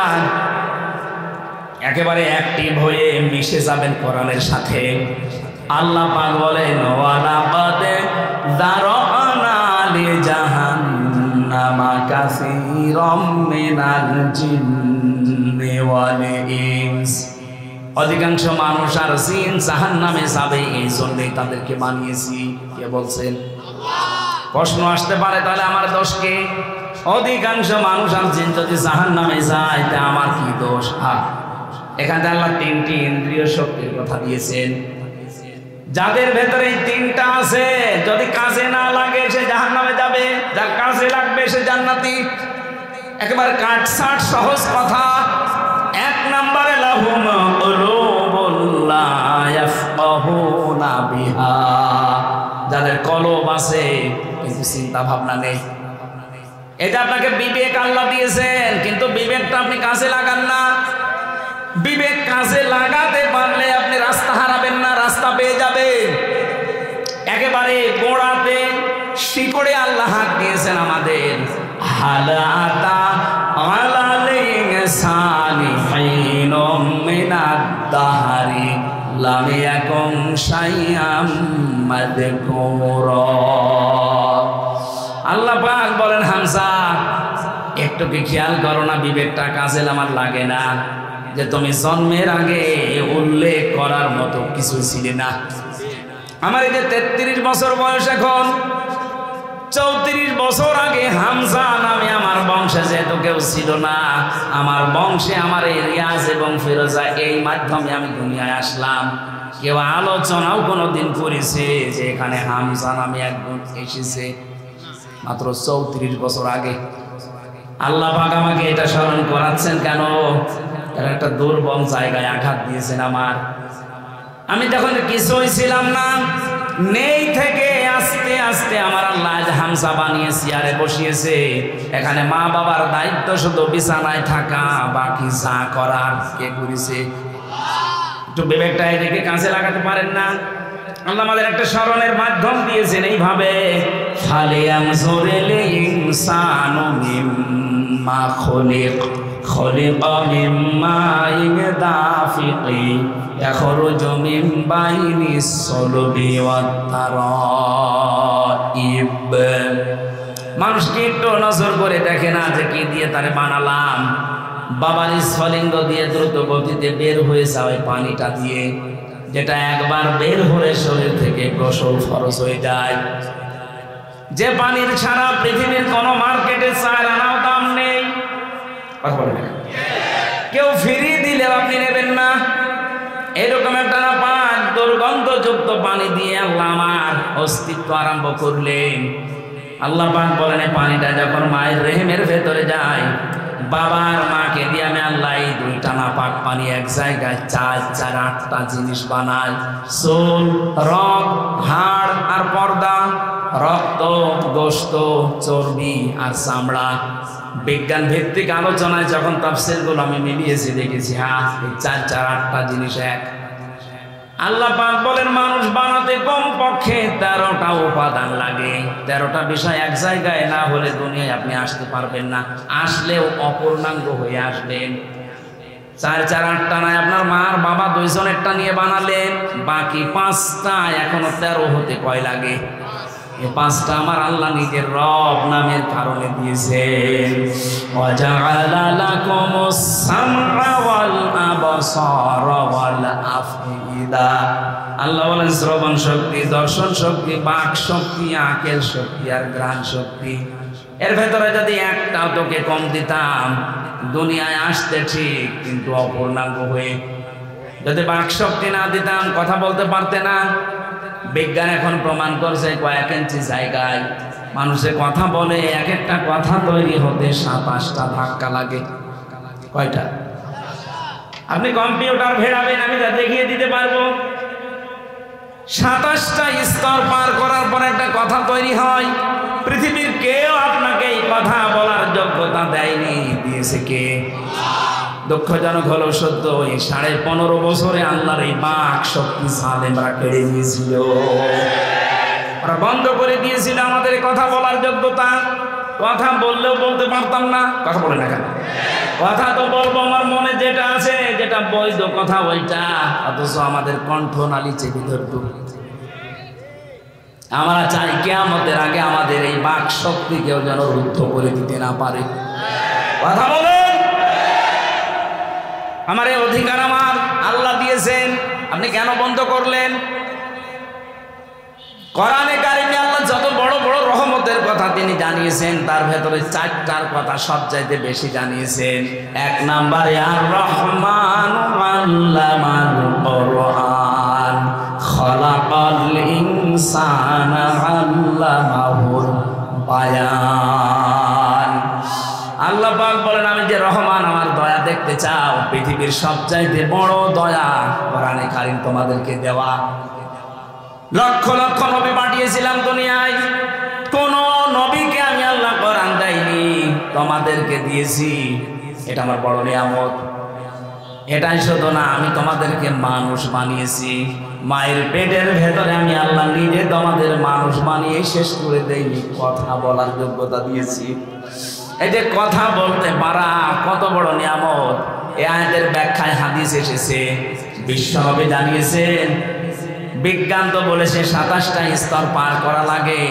একেবারে অ্যাক্টিভ হয়ে মিশে যাবেন কোরআনের সাথে। আল্লাহ পাক বলেন ওয়ালাকাদ যারানা লিজাহান্নামা কাসীরাম মিনাল জিন্নি ওয়াল ইনস। অধিকাংশ মানুষ আর জিন জাহান্নামে যাবে, এই জন্যই তাদেরকে বানিয়েছি। কে বলছেন? প্রশ্ন আসতে পারে তাহলে আমার দোষ কি? অধিকাংশ মানুষ আর জিন যদি জাহান্নামে যায় তা আমার কি দোষ? এখানে আল্লাহ 3টি ইন্দ্রিয় শক্তির কথা দিয়েছেন। যাদের ভেতরে এই 3টা আছে, যদি কাজে না লাগে সে জাহান্নামে যাবে, যার কাজে লাগবে সে জান্নাতি। একেবারে কাটছাট সহজ কথা। 1 নম্বরে লাহুম কুলুবুন লা ইয়াফকাহুনা বিহা, যাদের কলব আছে কিন্তু চিন্তা ভাবনা নেই। এটা আপনাকে বিবেক আল্লাহ দিয়েছেন, কিন্তু বিবেকটা আপনি কাজে লাগান না। বিবেক কাজে লাগাতে পারলে আপনি রাস্তা হারাবেন না, রাস্তা পেয়ে যাবেন। একেবারে গোড়াতে শিকড়ে আল্লাহ হাত দিয়েছেন আমাদের। হালাতা আলাল ইনসানি হিনুম মিনাদ দাহরি লাম ইয়াকুন শাইআম মাযকুরা। আল্লাহ পাক বলেন হামজা, একটু কি খেয়াল করো না বিবেকটা কাজে আমার লাগে না, যে তুমি জন্মের আগে উল্লেখ করার মতো কিছু ছিলে না। আমার এই যে 33 বছর বয়স, এখন 34 বছর আগে হামজা নামে আমার বংশে যেহেতু কেউ ছিল না, আমার বংশে আমার এই রিয়াজ এবং ফিরোজা এই মাধ্যমে আমি দুনিয়ায় আসলাম। কেউ আলোচনাও কোনোদিন করেছে যে এখানে হামজা নামে একজন এসেছে? মাত্র 34 বছর আগে। আল্লাহ পাক আমাকে এটা স্মরণ করাচ্ছেন কেন? তার একটা দুর্বল জায়গায় আঘাত দিয়েছেন আমার। আমি তখন কিছুই ছিলাম না, নেই থেকে আস্তে আস্তে আমার আল্লাহ হামজা বানিয়ে চেয়ারে বসিয়েছে। এখানে মা বাবার দায়িত্ব শুধু বিছানায় থাকা, বাকি যা করার কে করেছে? একটু বিবেকটা এদিকে কাজে লাগাতে পারেন না? আল্লাহ আমাদের একটা স্মরণের মাধ্যম দিয়েছেন এইভাবে, ফালিয়ানজুরিল ইনসানু মিম্মা খুলিক খুলিকা মিন মাইন দাফিকি ইয়াখরুজু মিন বাইনিস সুলবি ওয়াত তারাইব। মানুষকে একটু নজর করে দেখে না যে কি দিয়ে তারে বানালাম। বাবার স্ফলিঙ্গ দিয়ে দ্রুত গতিতে বের হয়ে যাওয়া পানিটা দিয়ে, যেটা একবার বের হলে শরীর থেকে গোসল ফরজ হয়ে যায়, যে পানির ছাড়া পৃথিবীর কোন মার্কেটে 4 আনাও দাম নেই। কেউ ফিরিয়ে দিলে আপনি নেবেন না। এরকম একটা না পাক দুর্গন্ধযুক্ত পানি দিয়ে আল্লাহ আমার অস্তিত্ব আরম্ভ করলেন। আল্লাহ পাক বলেন এই পানিটা যখন মায়ের রেহেমের ভেতরে যায়, বাবার মাকে দিয়ে আমি আল্লাহ এই 2টা না পাক পানি এক জায়গায় 8টা জিনিস বানাই। চুল, রগ, হাড় আর পর্দা, রক্ত, গোশত, চর্বি আর চামড়া। বিজ্ঞান ভিত্তিক আলোচনায় যখন তাফসীরগুলো আমি মিলিয়েছি দেখেছি এই 8টা জিনিস এক। আল্লাহ পাক বলেন মানুষ বানাতে কমপক্ষে 13টা উপাদান লাগে। 13টা বিষয় এক জায়গায় না হলে দুনিয়ায় আপনি আসতে পারবেন না। আসলেও অপূর্ণাঙ্গ হয়ে আসবেন। 4, 8টা নয়, আপনার মা আর বাবা 2জনেরটা নিয়ে বানালেন, বাকি 5টা এখনো 13 হতে কয় লাগে? এই 5টা আমার আল্লাহ নিজের রব নামের কারণে দিয়েছেন। ওয়াজআলা লাকুমুস সামআ ওয়াল আবসারা ওয়াল আফইদা। আল্লাহ বলেন শ্রবণ শক্তি, দর্শন শক্তি, বাক শক্তি, আকেল শক্তি আর ঘ্রাণ শক্তি। এর ভেতরে যদি একটাও তোকে কম দিতাম, দুনিয়ায় আসতে ঠিক কিন্তু অপূর্ণাঙ্গ হয়ে। যদি বাক শক্তি না দিতাম কথা বলতে পারতে না। বিজ্ঞান এখন প্রমাণ করছে কয়েক ইঞ্চি জায়গায় মানুষের কথা বলে, এক একটা কথা তৈরি হতে 7-8টা ধাক্কা লাগে। কয়টা? আপনি কম্পিউটার ভেড়াবেন, আমি তা দেখিয়ে দিতে পারবো। 27টা স্তর পার করার পর একটা কথা তৈরি হয়। পৃথিবীর কেউ আপনাকে এই কথা বলার যোগ্যতা দেয়নি, দিয়েছে কে? দুঃখজনক হলো সত্য, এই 15.5 বছরে আল্লাহর এই বাক শক্তি সালেমরা কেড়ে নিয়েছিল। ওরা বন্ধ করে দিয়েছিল আমাদের কথা বলার যোগ্যতা। কথা বললেও বলতে পারতাম না। কথা বলে না কেন? কথা তো বলবো আমার মনে যেটা আছে, যেটা বৈধ কথা ওইটা, অথচ আমাদের কণ্ঠনালী চেপে ধরত। আমরা চাই কিয়ামতের আগে আমাদের এই বাক শক্তি কেউ যেন রুদ্ধ করে দিতে না পারে। কথা বলেন। আমার এই অধিকার আমার আল্লাহ দিয়েছেন, আপনি কেন বন্ধ করলেন? কোরআনে কারিমে আল্লাহ যত বড় বড় রহমতের কথা তিনি জানিয়েছেন, তার ভেতরে 4টার কথা সবচাইতে বেশি জানিয়েছেন। 1 নম্বরে আর রহমান আল্লামাল কোরআন খলাকাল ইনসানা আল্লামাহুল বায়ান। আল্লাহ পাক বলেন, আমি যে রহমান, আমার দয়া দেখতে চাও, পৃথিবীর সবচাইতে বড় দয়া কোরআনে কারিম তোমাদেরকে দেওয়া। লক্ষ লক্ষ নবী পাঠিয়েছিলাম দুনিয়ায়, কোন নবীকে আমি আল্লাহ কোরআন দেয়নি, তোমাদেরকে দিয়েছি। এটা আমার বড় নিয়ামত। এটাই শুধু না, আমি তোমাদেরকে মানুষ বানিয়েছি। মায়ের পেটের ভেতরে আমি আল্লাহ নিজে তোমাদের মানুষ বানিয়ে শেষ করে দেইনি, কথা বলার যোগ্যতা দিয়েছি। এই যে কথা বলতে পারা কত বড় নিয়ামত। এই আয়াতের ব্যাখ্যায় হাদিস এসেছে, বিশ্বনবী জানিয়েছেন, বিজ্ঞান তো বলেছে 27টা স্তর পার করা লাগে,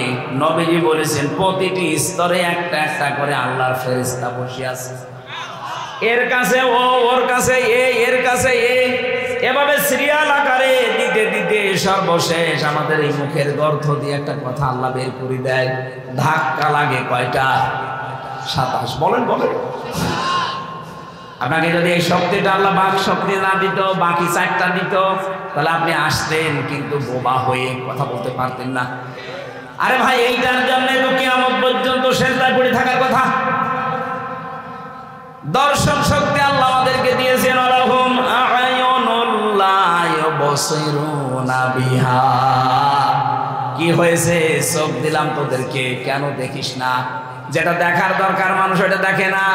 নবীজি বলেছেন প্রতিটি স্তরে একটা একটা করে আল্লাহর ফেরেশতা বসে আছে। এর কাছে ও, ওর কাছে এ, এর কাছে এ, এভাবে সিরিয়াল আকারে দিতে দিতে সর্বশেষ আমাদের এই মুখের গর্ত দিয়ে একটা কথা আল্লাহ বের করে দেয়। ধাক্কা লাগে কয়টা? 27। বলেন বলেন। আপনাকে যদি এই শক্তিটা আল্লাহ বাক শক্তি না দিত, বাকি 4টা দিত, তাহলে আপনি আসতেন কিন্তু বোবা হয়ে কথা বলতে পারতেন না। আরে ভাই, এইটার জন্য তো কিয়ামত পর্যন্ত সেজদায় পড়ে থাকার কথা। দর্শন শক্তি আল্লাহ আমাদেরকে দিয়েছেন, আলাহুম আ'য়ুনুল লা ইউবসিরুনা বিহা। কি হয়েছে? চোখ দিলাম তোদেরকে, কেন দেখিস না? যেটা দেখার দরকার মানুষ ওইটা দেখে না,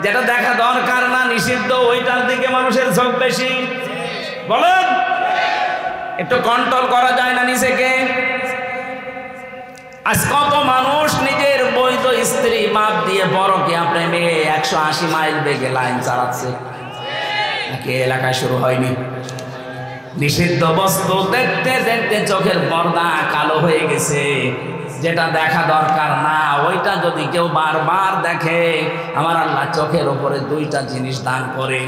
যেটা দেখা দরকার না, নিষিদ্ধ, ওইটার দিকে মানুষের ঝোঁক বেশি। বলেন, একটু কন্ট্রোল করা যায় না নিজেকে? আজ কত মানুষ নিজের বৈধ স্ত্রী বাদ দিয়ে পরকীয়া প্রেমে 180 মাইল বেগে লাইন চালাচ্ছে। নাকি এলাকায় শুরু হয়নি? নিষিদ্ধ বস্তু দেখতে দেখতে চোখের পর্দা কালো হয়ে গেছে। যেটা দেখা দরকার না ওইটা যদি কেউ বারবার দেখে, আমার আল্লাহ চোখের উপরে 2টা জিনিস দান করে,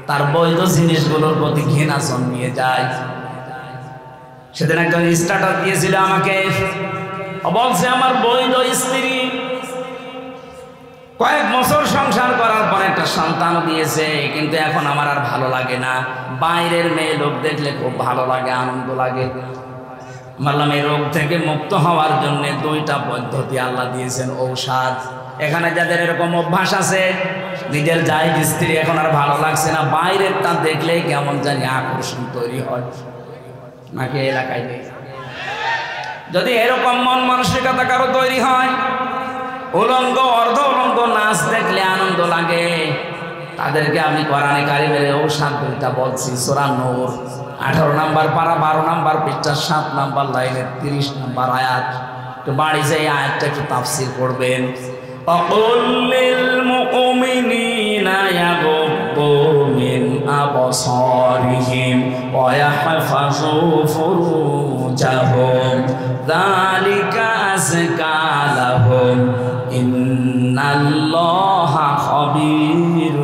তার বৈধ জিনিসগুলোর প্রতি ঘৃণা জন্মিয়ে যায়। সেদিন একজন স্ট্যাটাস দিয়েছিল আমাকে, বলছে আমার বৈধ স্ত্রী কয়েক বছর সংসার করার পর একটা সন্তান দিয়েছে, কিন্তু এখন আমার আর ভালো লাগে না। বাইরের মেয়ে লোক দেখলে খুব ভালো লাগে, আনন্দ লাগে। বললাম, এই রোগ থেকে মুক্ত হওয়ার জন্য 2টা পদ্ধতি আল্লাহ দিয়েছেন, ঔষধ। এখানে যাদের এরকম অভ্যাস আছে, নিজের জায়েজ স্ত্রী এখন আর ভালো লাগছে না, বাইরেরটা দেখলেই কেমন জানি আকর্ষণ তৈরি হয়, নাকি এলাকায় নেই? যদি এরকম মন মানসিকতা কারো তৈরি হয়, উলঙ্গ অর্ধ উলঙ্গ নাচ দেখলে আনন্দ লাগে, তাদেরকে আমি কোরআনে কারিমের ঔষধ 2টা বলছি। সূরা নূর 18 নম্বর পারা 12 নম্বর পৃষ্ঠা 7 নম্বর লাইনের 30 নম্বর আয়াত। তো বাড়ি যাই আয়াতটা একটু তাফসীর করবেন। وَقُلْ لِلْمُؤْمِنِينَ يَغُضُّوا مِنْ أَبْصَارِهِمْ وَيَحْفَظُوا فُرُوجَهُمْ ذَلِكَ أَزْكَى لَهُمْ إِنَّ اللَّهَ خَبِيرٌ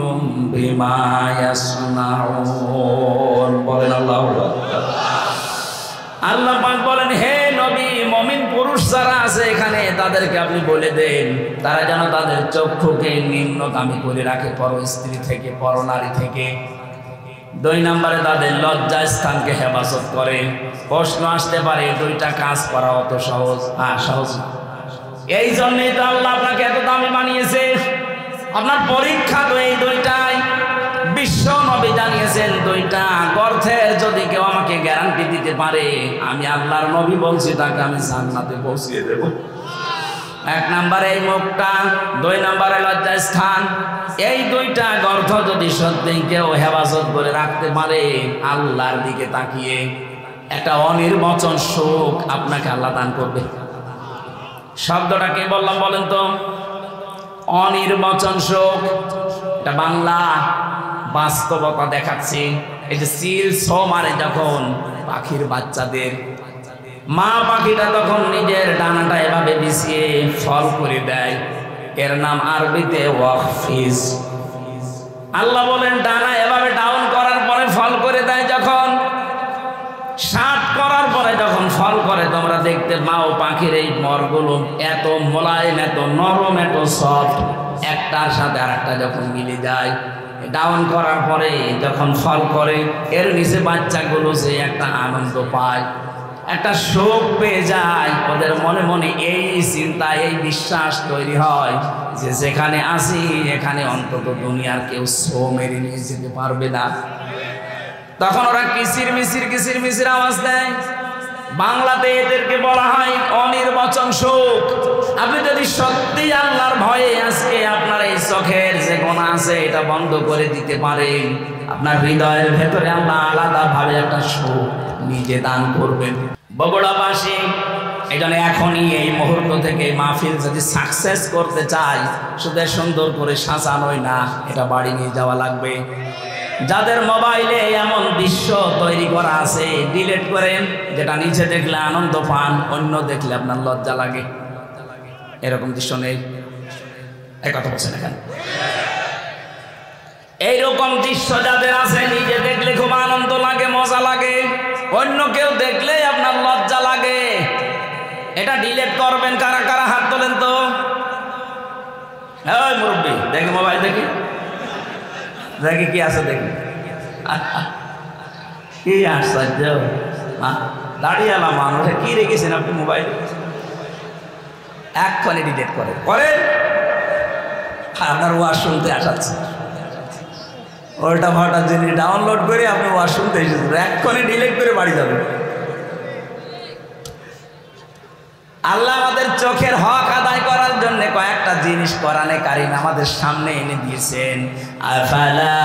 بِمَا يَصْنَعُونَ। বলেন আল্লাহু আকবার। আল্লাহ পাক বলেন, হে নবী, মুমিন পুরুষ যারা আছে এখানে তাদেরকে আপনি বলে দেন, তারা যেন তাদের চক্ষুকে নিম্নগামী করে রাখে পর স্ত্রী থেকে, পর নারী থেকে। 2 নম্বরে তাদের লজ্জা স্থানকে হেফাজত করে। প্রশ্ন আসতে পারে, 2টা কাজ করা অত সহজ? সহজ না। এই জন্যই তো আল্লাহ আপনাকে এত দামি বানিয়েছে। আপনার পরীক্ষা তো এই 2টাই। বিশ্ব নবী জানিয়েছেন দুইটা গর্তের যদি কেউ আমাকে গ্যারান্টি দিতে পারে, আমি আল্লাহর নবী বলছি তাকে আমি জান্নাতে পৌঁছিয়ে দেব। এক নম্বরে এই মুখটা, দুই নম্বরে লজ্জাস্থান। এই দুইটা গর্ত যদি সত্যি কেউ হেফাজত করে রাখতে পারে, আল্লাহর দিকে তাকিয়ে একটা অনির্বচন সুখ আপনাকে আল্লাহ দান করবে। শব্দটা কি বললাম বলেন তো? অনির্বচন সুখ। এটা বাংলা, বাস্তবতা দেখাচ্ছি। এই যে সিল ছো মারে যখন পাখির বাচ্চাদের, মা পাখিটা তখন নিজের ডানাটা এভাবে বিছিয়ে ফল করে দেয়, এর নাম আরবিতে ওয়াকফিজ। আল্লাহ বলেন ডানা এভাবে ডাউন করার পরে ফল করে দেয়, যখন শার্ট করার পরে যখন ফল করে, তোমরা দেখতে পাও পাখির এই মরগুলো এত মোলায়েম, এত নরম, এত সফট, একটার সাথে আর একটা যখন মিলে যায়, ডাউন করার পরে যখন ফল করে, এর নিচে বাচ্চাগুলো যে একটা আনন্দ পায়, একটা শোক পেয়ে যায়, ওদের মনে মনে এই চিন্তা, এই বিশ্বাস তৈরি হয় যে যেখানে আসি এখানে অন্তত দুনিয়ার কেউ শো মেরে নিয়ে যেতে পারবে না। তখন ওরা কিসির মিসির আওয়াজ দেয়। বাংলাতে এদেরকে বলা হয় অনির্বচন সুখ। আপনি যদি সত্যি আল্লাহর ভয়ে আজকে আপনার এই চোখের যে গোনা আছে এটা বন্ধ করে দিতে পারেন, আপনার হৃদয়ের ভেতরে আল্লাহ আলাদাভাবে একটা সুখ নিজে দান করবেন। বগুড়াবাসী এই জন্য এখনই এই মুহূর্ত থেকে মাহফিল যদি সাকসেস করতে চাই, শুধু সুন্দর করে সাজানোই না, এটা বাড়ি নিয়ে যাওয়া লাগবে। যাদের মোবাইলে এমন দৃশ্য তৈরি করা আছে ডিলিট করেন, যেটা নিচে দেখলে আনন্দ পান, অন্য দেখলে আপনার লজ্জা লাগে। এরকম দৃশ্য নেই, এই কথা বলছেন এখানে। এইরকম দৃশ্য যাদের আছে, নিজে দেখলে খুব আনন্দ লাগে, মজা লাগে, অন্য কেউ দেখলে আপনার লজ্জা লাগে, এটা ডিলিট করবেন। কারা কারা হাত তোলেন তো? এই মুরব্বী, দেখি মোবাইল, দেখি দেখি কি আছে, দেখি। কি আশ্চর্য, দাঁড়িয়ে এলাম মানুষ, কি রেখেছেন আপনি মোবাইল? এক্ষণে ডিলিট করেন, আপনার ওয়াজ শুনতে আসাচ্ছে, ওটা ভাটা জিনিস ডাউনলোড করে আপনি ওয়াজ শুনতে এসেছেন, এক্ষণে ডিলিট করে বাড়ি যাবেন। আল্লাহ আমাদের চোখের হক আদায় করার জন্য কয়েকটা জিনিস কোরআনে কারীম আমাদের সামনে এনে দিয়েছেন। আফালা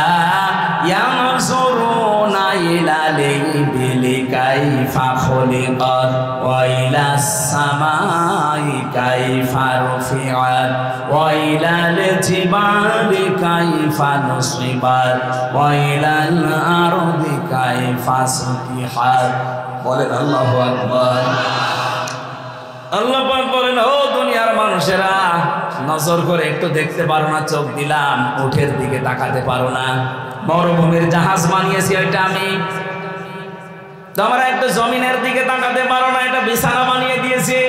ইয়ানজুরুনা ইলাল ইবিলি কাইফা খুলিকাত ওয়া ইলাস সামাই কাইফা রুফিআত ওয়া ইলাল জিবালি কাইফা নুসিবাত ওয়া ইলাল আরদি কাইফা সুতিহাত। বলেন আল্লাহু আকবার। আল্লাহ পাক বলেন, ও দুনিয়ার মানুষেরা, নজর করে একটু দেখতে পারো না? চোখ দিলাম, উঠের দিকে তাকাতে পারো না? মরুভূমির জাহাজ বানিয়েছি ওইটা আমি। তোমরা একটু জমিনের দিকে তাকাতে পারো না? এটা বিছানা বানিয়ে দিয়েছি।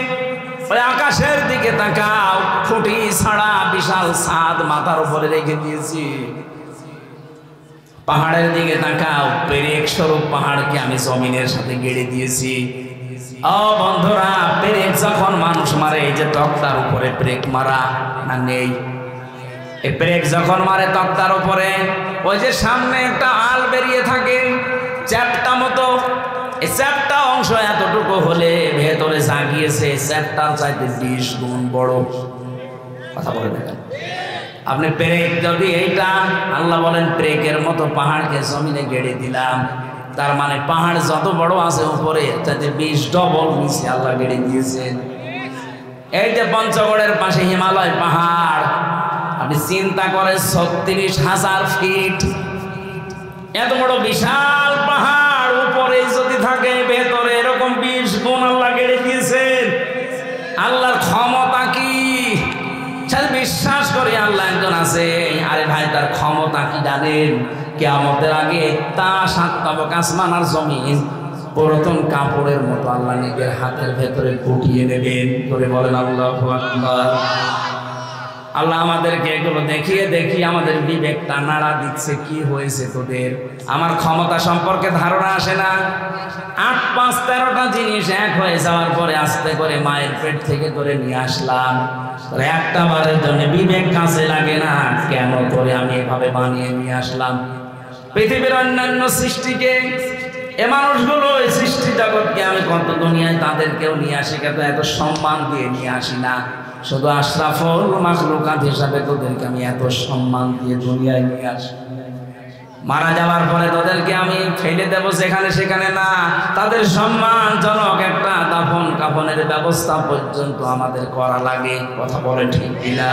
ওই আকাশের দিকে তাকাও, খুঁটি ছাড়া বিশাল ছাদ মাথার উপরে রেখে দিয়েছি। পাহাড়ের দিকে তাকাও, পেরেক স্বরূপ পাহাড়কে আমি জমিনের সাথে গেড়ে দিয়েছি। ও বন্ধুরা, পেরেক যখন মানুষ মারে, এই যে তক্তার উপরে ব্রেক মারা না নেই, এই ব্রেক যখন মারে তক্তার উপরে, ওই যে সামনে একটা আল বেরিয়ে থাকে চ্যাপটা মতো, এই চ্যাপটা অংশ এতটুকু হলে ভেতরে জাগিয়েছে চ্যাপটার চাইতে 20 গুণ বড়। কথা বলে দেখেন আপনি। ব্রেক যদি এইটা, আল্লাহ বলেন ব্রেকের মতো পাহাড়কে জমিনে গেড়ে দিলাম, তার মানে পাহাড় যত বড় আছে উপরে তাতে 20 ডবল নিচে আল্লাহ গেড়ে দিয়েছেন। এই যে পঞ্চগড়ের পাশে হিমালয় পাহাড়, আপনি চিন্তা করেন 36,000 ফিট, এত বড় বিশাল পাহাড় উপরে যদি থাকে, ভেতরে এরকম 20 গুণ আল্লাহ গেড়ে দিয়েছেন। আল্লাহর ক্ষমতা কি বিশ্বাস করে আল্লাহ একজন আছে। আরে ভাই, তার ক্ষমতা কি জানেন? কিয়ামতের আগে তা 7 তবক আসমান আর জমিন পুরাতন কাপড়ের মতো আল্লাহ নিজের হাতের ভেতরে গুটিয়ে নেবেন। করে বলেন আল্লাহু আকবার। আল্লাহ আমাদেরকে এগুলো দেখিয়ে দেখিয়ে আমাদের বিবেকটা নাড়া দিচ্ছে। কি হয়েছে তোদের? আমার ক্ষমতা সম্পর্কে ধারণা আসে না? 8, 5, 13টা জিনিস এক হয়ে যাওয়ার পরে আস্তে করে মায়ের পেট থেকে করে নিয়ে আসলাম। একটা বারের জন্য বিবেক কাছে লাগে না, কেন করে আমি এভাবে বানিয়ে নিয়ে আসলাম? পৃথিবীর অন্যান্য সৃষ্টিকে, এ মানুষগুলো এই সৃষ্টি জগৎকে আমি কত দুনিয়ায় তাদেরকেও নিয়ে আসি, কিন্তু এত সম্মান দিয়ে নিয়ে আসি না। শুধু আশরাফুল মাখলুকাত হিসাবে তোদেরকে আমি এত সম্মান দিয়ে দুনিয়ায় নিয়ে আসি। মারা যাওয়ার পরে তোদেরকে আমি ফেলে দেবো যেখানে সেখানে না, তাদের সম্মানজনক একটা দাফন কাফনের ব্যবস্থা পর্যন্ত আমাদের করা লাগে। কথা বলে ঠিক কিনা?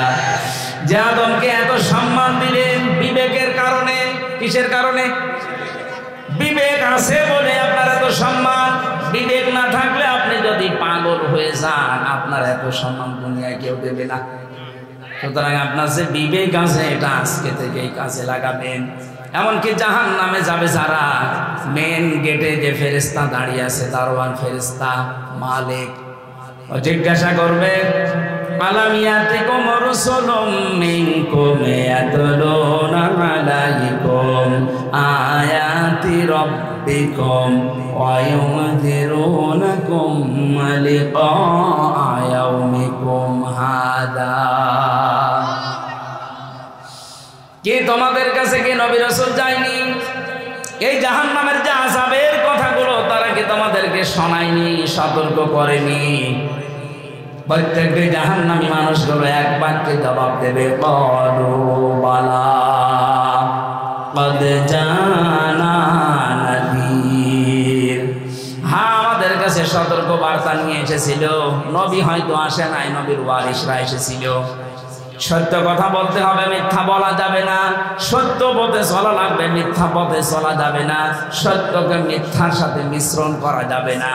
যে আদমকে এত সম্মান দিলেন বিবেকের কারণে। কিসের কারণে? বিবেক আছে বলে আপনার এত সম্মান। বিবেক না থাকলে আপনি যদি পাগল হয়ে যান, আপনার এত সম্মান দুনিয়ায় কেউ দেবে না। সুতরাং আপনার যে বিবেক আছে এটা আজকে থেকেই কাজে লাগাবেন। এমনকি জাহান্নামে যাবে যারা, মেন গেটে যে ফেরেশতা দাঁড়িয়ে আছে, দারোয়ান ফেরেশতা মালিক, ও জিজ্ঞাসা করবে, আলাম ইয়াতিকুম রাসূলুম মিনকুম ইয়াতলুনা আলাইকুম আয়াতি রাব্বিকুম ওয়া ইউনযিরুনাকুম লিকা ইয়াউমিকুম হাদা। কি তোমাদের কাছে কি নবী রাসূল যায়নি? এই জাহান্নামের যে আযাবের কথাগুলো তারা কি তোমাদেরকে শোনায়নি, সতর্ক করেনি? প্রত্যেকটি জাহান্নামী মানুষগুলো এক বাক্যে জবাব দেবে, ক্বালু বালা ক্বাদ জানা নাযীর। হ্যাঁ, আমাদের কাছে সতর্ক বার্তা নিয়ে এসেছিল। নবী হয়তো আসে নাই, নবীর ওয়ারিসরা এসেছিল। সত্য কথা বলতে হবে, মিথ্যা বলা যাবে না। সত্য পথে চলা লাগবে, মিথ্যা পথে চলা যাবে না। সত্যকে মিথ্যার সাথে মিশ্রণ করা যাবে না।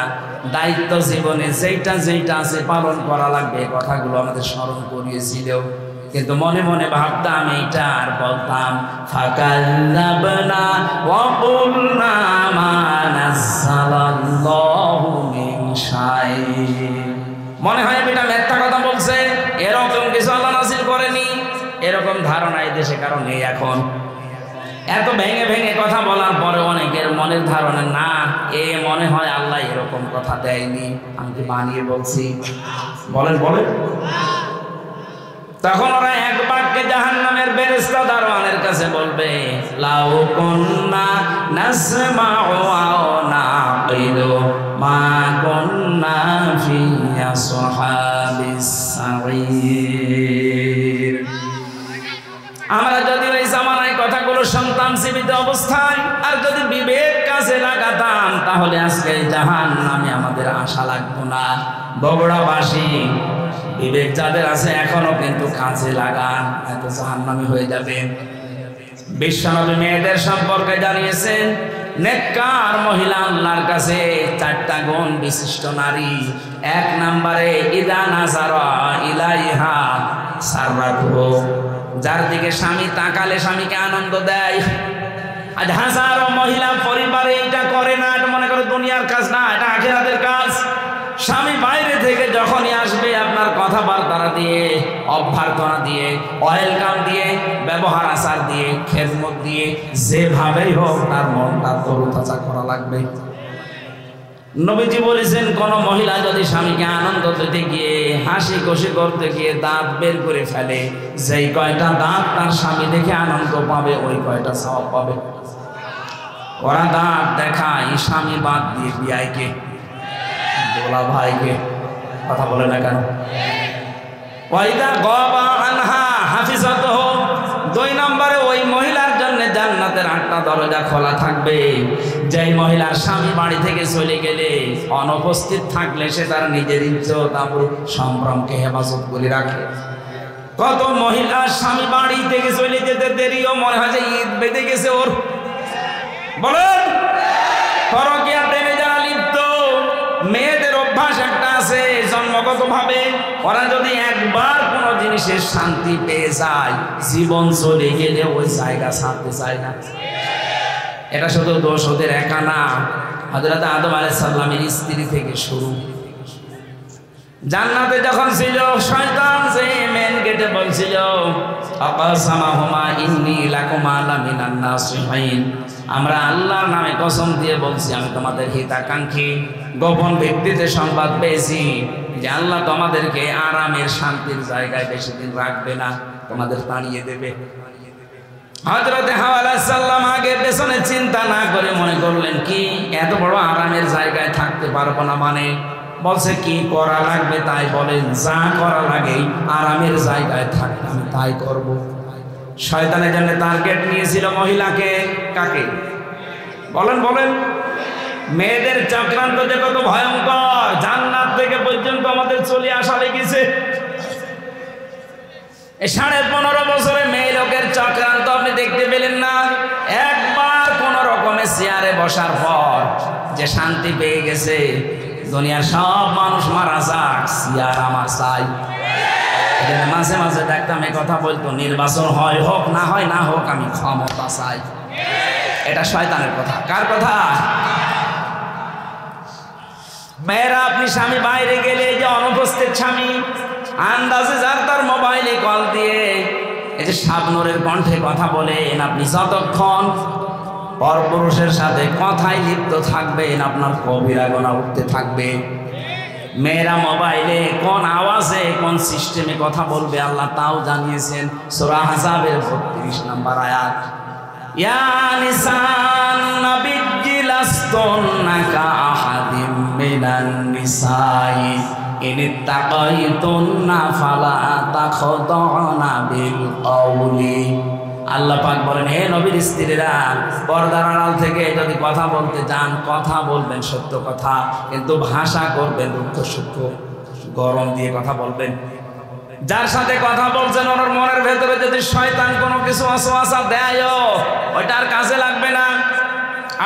দায়িত্ব জীবনে যেইটা যেইটা আছে পালন করা লাগবে, কথাগুলো আমাদের স্মরণ করিয়েছিল। কিন্তু মনে মনে ভাবতাম এইটা আর বলতাম, ফাকাল্লাবনা ওয়া কুলনা মা নাযালাল্লাহু মিন শাই'ইন। মনে হয় এটা মিথ্যা কথা বলছে, এরকম কিছু আল্লাহ নাযিল করেনি, এরকম ধারণা এই দেশে কারণ নেই। এখন এত ভেঙে ভেঙে কথা বলার পরে অনেকের মনের ধারণা, না এ মনে হয় আল্লাহ এরকম কথা দেয়নি, আমি কি বানিয়ে বলছি? বলেন বলেন। তখন ওরা এক বাক্যে জাহান্নামের ফেরেশতা দারোয়ানের কাছে বলবে, লাউ কুন্না নাসমাউ আও নাকিলু মা কুন্না ফি আসহাবিস সাঈর। আমরা যদি ওই জামানায় কথাগুলো শুনতাম জীবিত অবস্থায়, আর যদি বিবেক কাজে লাগাতাম, তাহলে আজকে জাহান্নামে আমাদের আশা লাগতো না। বগুড়াবাসী বিবেক যাদের আছে এখনো কিন্তু কাজে লাগান, এত জাহান্নামী হয়ে যাবে। বিশ্বনবী মেয়েদের সম্পর্কে জানিয়েছেন, নেককার মহিলা আল্লাহর কাছে 4টা গুণ বিশিষ্ট নারী। 1 নম্বরে ইদা নাজারা ইলাইহা সাররাতহু, যার দিকে স্বামী তাকালে স্বামীকে আনন্দ দেয়। আজ হাজারো মহিলা পরিবারে এটা করে না, এটা মনে করে দুনিয়ার কাজ না, এটা আখিরাতের কাজ। স্বামী বাইরে থেকে যখনই আসবে, আপনার কথাবার্তা দিয়ে, অভ্যর্থনা দিয়ে, ওয়েলকাম দিয়ে, ব্যবহার আচার দিয়ে, খেদমত দিয়ে, যেভাবেই হোক তার মনটা তরুতাজা করা লাগবে। নবীজি বলেছেন, কোন মহিলা যদি স্বামীকে আনন্দ দিতে গিয়ে, হাসি খুশি করতে গিয়ে দাঁত বের করে ফেলে, যেই কয়টা দাঁত তার স্বামী দেখে আনন্দ পাবে, ওই কয়টা সওয়াব পাবে। ওরা দাঁত দেখায় স্বামী বাদ দিয়ে বিয়াইকে, দোলা ভাইকে। কথা বলে না কেন? ওয়াইদা গাবা আনহা হাফিজাতুহু, 2 নম্বরে ওই মহিলার জন্য জান্নাতের 8টা দরজা খোলা থাকবে। যেই মহিলার স্বামী বাড়ি থেকে চলে গেলে, অনুপস্থিত থাকলে সে তার নিজের ইজ্জত আবরু সম্ভ্রমকে হেফাজত করে রাখে। কত মহিলা স্বামী বাড়ি থেকে চলে যেতে দেরিও মনে হয় যে ঈদ বেঁধে গেছে ওর। বলেন, পরকীয়া প্রেমে যারা লিপ্ত, মেয়েদের অভ্যাস একটা আছে জন্মগত ভাবে, ওরা যদি একবার কোনো জিনিসের শান্তি পেয়ে যায়, জীবন চলে গেলে ওই জায়গা ছাড়তে চায় না। এটা শুধু দোষ ওদের একা না, হযরত আদম আলাইহিস সালামের স্ত্রী থেকে শুরু। জান্নাতে যখন ছিল, শয়তান যে মেন গেটে বলছিল, আকাসামাহুমা ইন্নী লাকুমা লামিনান নাসিহিন, আমরা আল্লাহর নামে কসম দিয়ে বলছি, আমি তোমাদের হিতাকাঙ্ক্ষী। গোপন ভিত্তিতে সংবাদ পেয়েছি যে আল্লাহ তোমাদেরকে আরামের শান্তির জায়গায় বেশি দিন রাখবে না, তোমাদের তাড়িয়ে দেবে। হযরতে হাওয়া আলাইহিস সালাম আগে পেছনে চিন্তা না করে মনে করলেন কি এত বড় আরামের জায়গায় থাকতে পারবো না, মানে বলছে কি করা লাগবে তাই বলেন, যা করা লাগে আরামের জায়গায় থাকতে আমি তাই করব। শয়তানের জন্য টার্গেট নিয়েছিল মহিলাকে, কাকে বলেন বলেন? মেয়েদের চক্রান্ত যে কত ভয়ঙ্কর, জান্নাত থেকে পর্যন্ত আমাদের চলে আসা লেগেছে। এই 15.5 বছরে মেয়ে লোকের চক্রান্ত আপনি দেখতে পেলেন না? একবার কোন রকমে চেয়ারে বসার পর যে শান্তি পেয়ে গেছে, দুনিয়ার সব মানুষ মারা যাক, চেয়ার আমার চাই। মাঝে মাঝে দেখতাম এই কথা বলতো, নির্বাচন হয় হোক না হয় না হোক আমি ক্ষমতা চাই। এটা শয়তানের কথা। কার কথা? মেয়েরা, আপনি স্বামী বাইরে গেলে যে অনুপস্থিত স্বামী আন্দাজে যার তার মোবাইলে কল দিয়ে এই যে শাবনূরের কণ্ঠে কথা বলেন, আপনি যতক্ষণ পরপুরুষের সাথে কথায় লিপ্ত থাকবেন আপনার কবিরা গুনাহ উঠতে থাকবে। মেয়েরা মোবাইলে কোন আওয়াজে কোন সিস্টেমে কথা বলবে আল্লাহ তাও জানিয়েছেন সূরা আহজাবের 32 নম্বর আয়াত। ইয়া নিসান নাবিয়্যি লাস্তুন্না কাআহাদিম মিনান নিসাই ইন তাকাইতুন্না ফালা তাখদাউনা বিল কওলি। আল্লাহ পাক বলেন, হে নবীর স্ত্রীরা, পর্দার আড়াল থেকে যদি কথা বলতে যান, কথা বলবেন সত্য কথা, কিন্তু ভাষা করবেন রুক্ষ সূক্ষ্ম, গরম দিয়ে কথা বলবেন। যার সাথে কথা বলছেন ওনার মনের ভেতরে যদি শয়তান কোনো কিছু ওয়াসওয়াসা দেয়, ওইটার কাজে লাগবে না।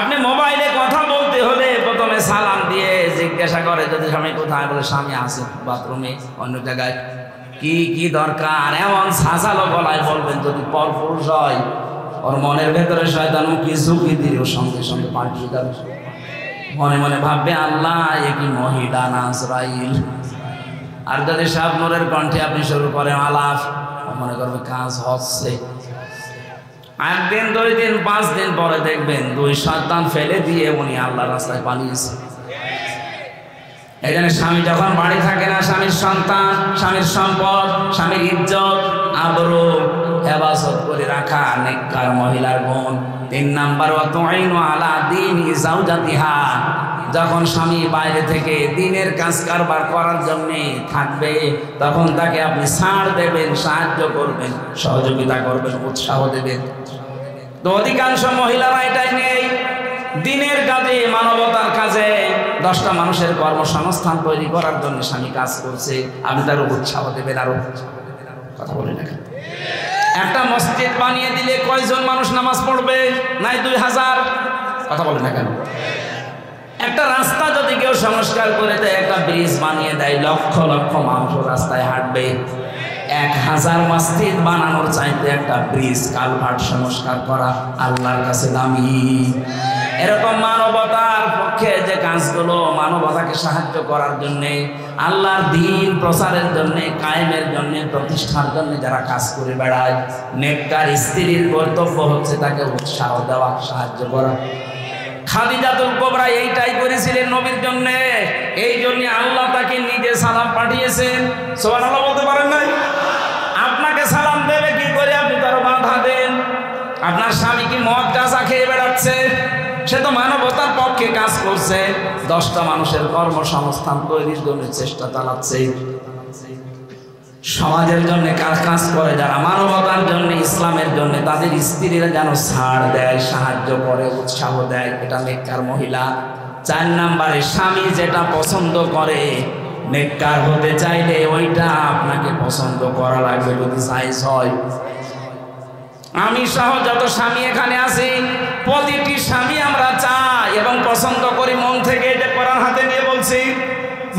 আপনি মোবাইলে কথা বলতে হলে প্রথমে সালাম দিয়ে জিজ্ঞাসা করে, যদি স্বামী কোথায়, বলে স্বামী আছে বাথরুমে অন্য জায়গায়, কি কি দরকার, এমন সাজালো গলায় বলবেন। যদি পরপুরুষ হয়, ওর মনের ভেতরে শয়তান কি ঝুঁকি দিয়ে সঙ্গে সঙ্গে পাঠিয়ে যাবে। মনে মনে ভাববে, আল্লাহ এ কি মহিলা না আজরাইল। আর যদি শাবনূরের কণ্ঠে আপনি শুরু করেন আলাপ, মনে করবে কাজ হচ্ছে। একদিন, 2 দিন, 5 দিন পরে দেখবেন 2 সন্তান ফেলে দিয়ে উনি আল্লাহর রাস্তায় পালিয়েছে। এই জন্য স্বামী যখন বাড়ি থাকে না, স্বামীর সন্তান, স্বামীর সম্পদ, স্বামীর ইজ্জত আবরু হেফাজত করে রাখা নেককার মহিলার গুণ। 3 নাম্বার, ওয়াতুইনু আলা দীনি যাওজাতিহা। যখন স্বামী বাইরে থেকে দিনের কাজ কারবার করার জন্য থাকবে, তখন তাকে আপনি ছাড় দেবেন, সাহায্য করবেন, সহযোগিতা করবেন, উৎসাহ দেবেন। তো অধিকাংশ মহিলারা এটাই নেই। দিনের কাজে, মানবতার কাজে 10টা মানুষের কর্মসংস্থান তৈরি করার জন্য স্বামী কাজ করছে, আপনি তার উৎসাহ দেবেন। আরো কথা বলেন না? একটা মসজিদ বানিয়ে দিলে কয়জন মানুষ নামাজ পড়বে? নাই 2000। কথা বলেন না কেন? একটা রাস্তা যদি কেউ সংস্কার করে দেয়, একটা ব্রিজ বানিয়ে দেয়, লক্ষ লক্ষ মানুষ রাস্তায় হাঁটবে। 1000 মসজিদ বানানোর চাইতে একটা ব্রিজ কালভার্ট সংস্কার করা আল্লাহর কাছে দামি। এরকম মানবতার পক্ষে যে কাজগুলো, মানবতাকে সাহায্য করার জন্য, আল্লাহর দ্বীন প্রচারের জন্য, কায়েমের জন্য, প্রতিষ্ঠার জন্য যারা কাজ করে বেড়ায়, নেককার স্ত্রীর কর্তব্য হচ্ছে তাকে উৎসাহ দেওয়া, সাহায্য করা। খাদিজাতুল কুবরা এইটাই করেছিলেন নবীর জন্য। এই জন্য আল্লাহ তাকে নিজে সালাম পাঠিয়েছেন। সুবহানাল্লাহ বলতে পারেন নাই? আপনাকে সালাম দেবে কি করে? আপনি তার বাধা দেন। আপনার স্বামী কি মদ গাঁজা খেয়ে বেড়াচ্ছে? সে তো মানবতার পক্ষে কাজ করছে, 10টা মানুষের কর্মসংস্থান তৈরির জন্য চেষ্টা চালাচ্ছে। সমাজের জন্য কাজ করে যারা, মানবতার জন্য, ইসলামের জন্য, তাদের স্ত্রীরা যেন ছাড় দেয়, সাহায্য করে, উৎসাহ দেয়। এটা নেককার মহিলা। 4 নাম্বারে, স্বামী যেটা পছন্দ করে, নেককার হতে চাইলে ওইটা আপনাকে পছন্দ করা লাগবে যদি জায়েজ হয়। আমি সহ যত স্বামী এখানে আছি, প্রতিটি স্বামী আমরা চাই এবং পছন্দ করি মন থেকে। এটা কোরআন হাতে নিয়ে বলছি,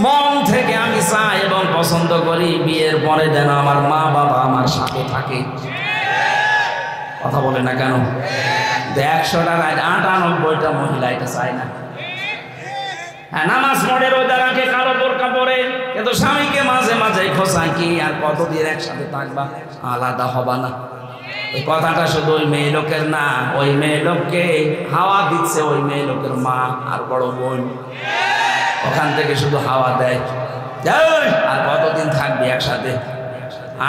মন থেকে আমি চাই এবং পছন্দ করি বিয়ের পরে যেন আমার মা বাবা আমার সাথে থাকে। কথা বলে না কেন? 100টার 98টা মহিলা এটা চায় না। হ্যাঁ, নামাজ পড়ে, রোজা রাখে, কালো বোরকা পরে, কিন্তু স্বামীকে মাঝে মাঝে খোঁচায়, কি আর কতদিন একসাথে থাকবা, আলাদা হবা না। এই কথাটা শুধু ওই মেয়ে লোকের না, ওই মেয়ে লোককে হাওয়া দিচ্ছে ওই মেয়ে লোকের মা আর বড় বোন। ওখান থেকে শুধু হাওয়া দেয়, আর কতদিন থাকবি একসাথে।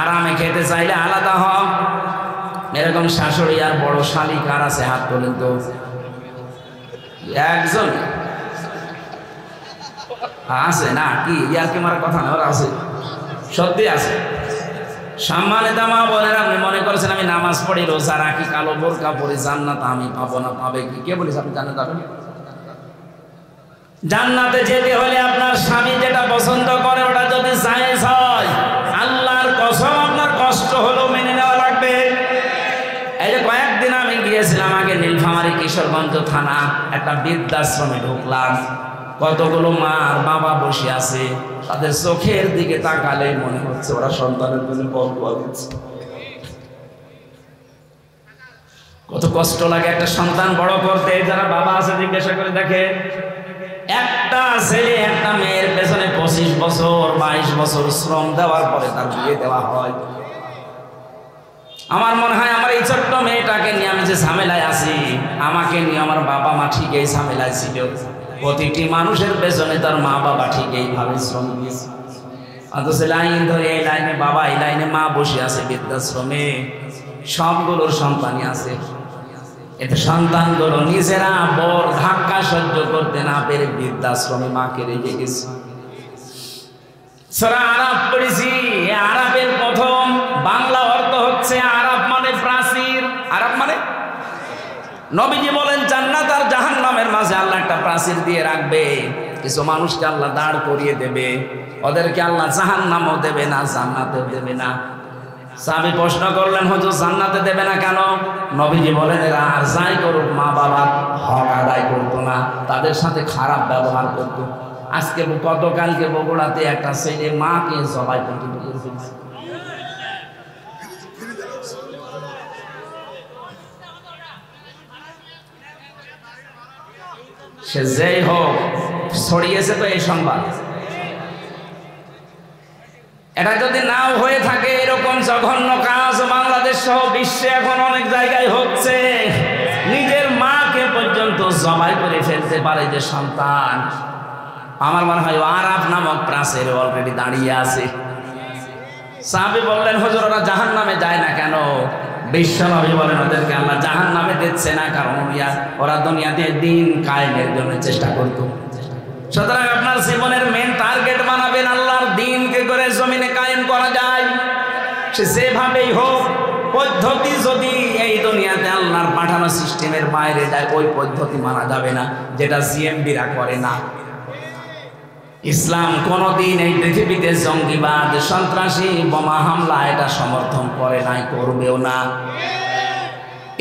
আরামে খেতে চাইলে আলাদা হ, এরকম শাশুড়ি আর বড় শালী কার আছে হাত তোলেন তো? একজন আছে না? কি ইয়ার কি মারা কথা না, ওরা আছে, সত্যি আছে। সম্মানিত মা বোনেরা, আপনি মনে করেছেন আমি নামাজ পড়ি, রোজা রাখি, কালো বোরকা পরি, জান্নাত আমি পাবো না? পাবে কি? কে বলিস আপনি জান্নাত পাবেন? জান্নাতে যেতে হলে আপনার স্বামী যেটা পছন্দ করে ওটা যদি জায়েজ হয়, আল্লাহর কসম আপনার কষ্ট হলেও মেনে নেওয়া লাগবে। এই যে কয়েকদিন আমি গিয়েছিলাম আগে নীলফামারী কিশোরগঞ্জ থানা, একটা বৃদ্ধাশ্রমে ঢুকলাম। কতগুলো মা আর বাবা বসে আছে, তাদের চোখের দিকে তাকালে মনে হচ্ছে ওরা সন্তানের জন্য বদুয়া দিচ্ছে। কত কষ্ট লাগে একটা সন্তান বড় করতে। যারা বাবা আছে জিজ্ঞাসা করে দেখে, একটা ছেলে একটা মেয়ের পেছনে 25 বছর 22 বছর শ্রম দেওয়ার পরে তার বিয়ে দেওয়া হয়। আমার মনে হয় আমার এই ছোট্ট মেয়েটাকে নিয়ে আমি যে ঝামেলায় আছি, আমাকে নিয়ে আমার বাবা মা ঠিক এই ঝামেলায় ছিল। প্রতিটি মানুষের পেছনে তার মা বাবা ঠিক এইভাবে শ্রম দিয়েছে। অথচ লাইন ধরে এই লাইনে বাবা, এই লাইনে মা বসে আছে বৃদ্ধাশ্রমে, সবগুলোর সন্তানই আছে। এতে সন্তানগুলো নিজেরা বড় ধাক্কা সহ্য করতে না পেরে বৃদ্ধাশ্রমে মাকে রেখে গেছে। সূরা আরাফ পড়েছি। আরাফের প্রথম বাংলা অর্থ হচ্ছে আরাফ মানে প্রাচীর। আরাফ মানে, নবীজি বলেন জান্নাত আর জাহান্নামের মাঝে আল্লাহ একটা প্রাচীর দিয়ে রাখবে। কিছু মানুষকে আল্লাহ দাঁড় করিয়ে দেবে, ওদেরকে আল্লাহ জাহান্নামও দেবে না, জান্নাতেও দেবে না। সাহাবী প্রশ্ন করলেন, হুজুর জান্নাতে দেবে না কেন? নবীজি বলেন এরা আর যাই করুক মা বাবার হক আদায় করতো না, তাদের সাথে খারাপ ব্যবহার করতো। আজকে গতকালকে বগুড়াতে একটা ছেলে মাকে সবাই পর্যন্ত করে ফেলছে। সে যেই হোক ছড়িয়েছে তো এই সংবাদ। এটা যদি নাও হয়ে থাকে, এরকম জঘন্য কাজ বাংলাদেশ সহ বিশ্বে এখন অনেক জায়গায় হচ্ছে। নিজের মাকে পর্যন্ত জবাই করে ফেলতে পারে যে সন্তান। আমার মনে হয় আরাফ নামক প্রাচীর অলরেডি দাঁড়িয়ে আছে। সাহাবী বললেন, হুজুর ওরা জাহান্নামে যায় না কেন? বিশ্বনবী বলেন ওদেরকে আল্লাহ জাহান্নামে দিচ্ছে না, কারণ ওরা দুনিয়াতে দিন কায়েমের জন্য চেষ্টা করত। সুতরাং আপনার জীবনের মেন টার্গেট বানাবেন আল্লাহর দিনকে করে জমিনে কায়েম করা যায়। সে যেভাবেই হোক, পদ্ধতি যদি এই দুনিয়াতে আল্লাহর পাঠানো সিস্টেমের বাইরে যায়, ওই পদ্ধতি মানা যাবে না, যেটা জিএমবিরা করে না। ইসলাম কোনদিন এই পৃথিবীতে জঙ্গিবাদ, সন্ত্রাসী, বোমা হামলা এটা সমর্থন করে নাই, করবেও না।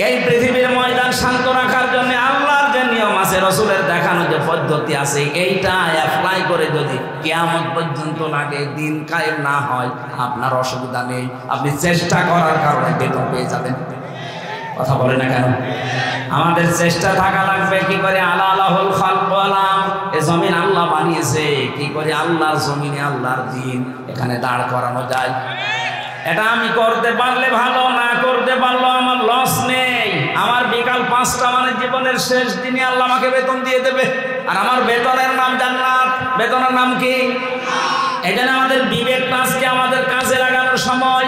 এই পৃথিবীর ময়দান শান্ত রাখার জন্য আল্লাহর যে নিয়ম আছে, রাসূলের দেখানো যে পদ্ধতি আছে, এইটা অ্যাপ্লাই করে যদি কিয়ামত পর্যন্ত লাগে, দিন কায়েম না হয়, আপনার অসুবিধা নেই। আপনি চেষ্টা করার কারণে বেতন পেয়ে যাবেন। কথা বলে না কেন? আমাদের চেষ্টা থাকা লাগবে। কি করে আলাহুল খালক ওয়াল আমর, এই জমিন আল্লাহ বানিয়েছে, কি করে আল্লাহর জমিনে আল্লাহর দিন এখানে দাঁড় করানো যায়। এটা আমি করতে পারলে ভালো, না করতে পারলো আমার লস নেই। আমার বিকাল 5টা মানে জীবনের শেষ দিনে আল্লাহ আমাকে বেতন দিয়ে দেবে, আর আমার বেতনের নাম জান্নাত। বেতনের নাম কি? এই জন্য আমাদের বিবেকটা আজকে আমাদের কাজে লাগানোর সময়।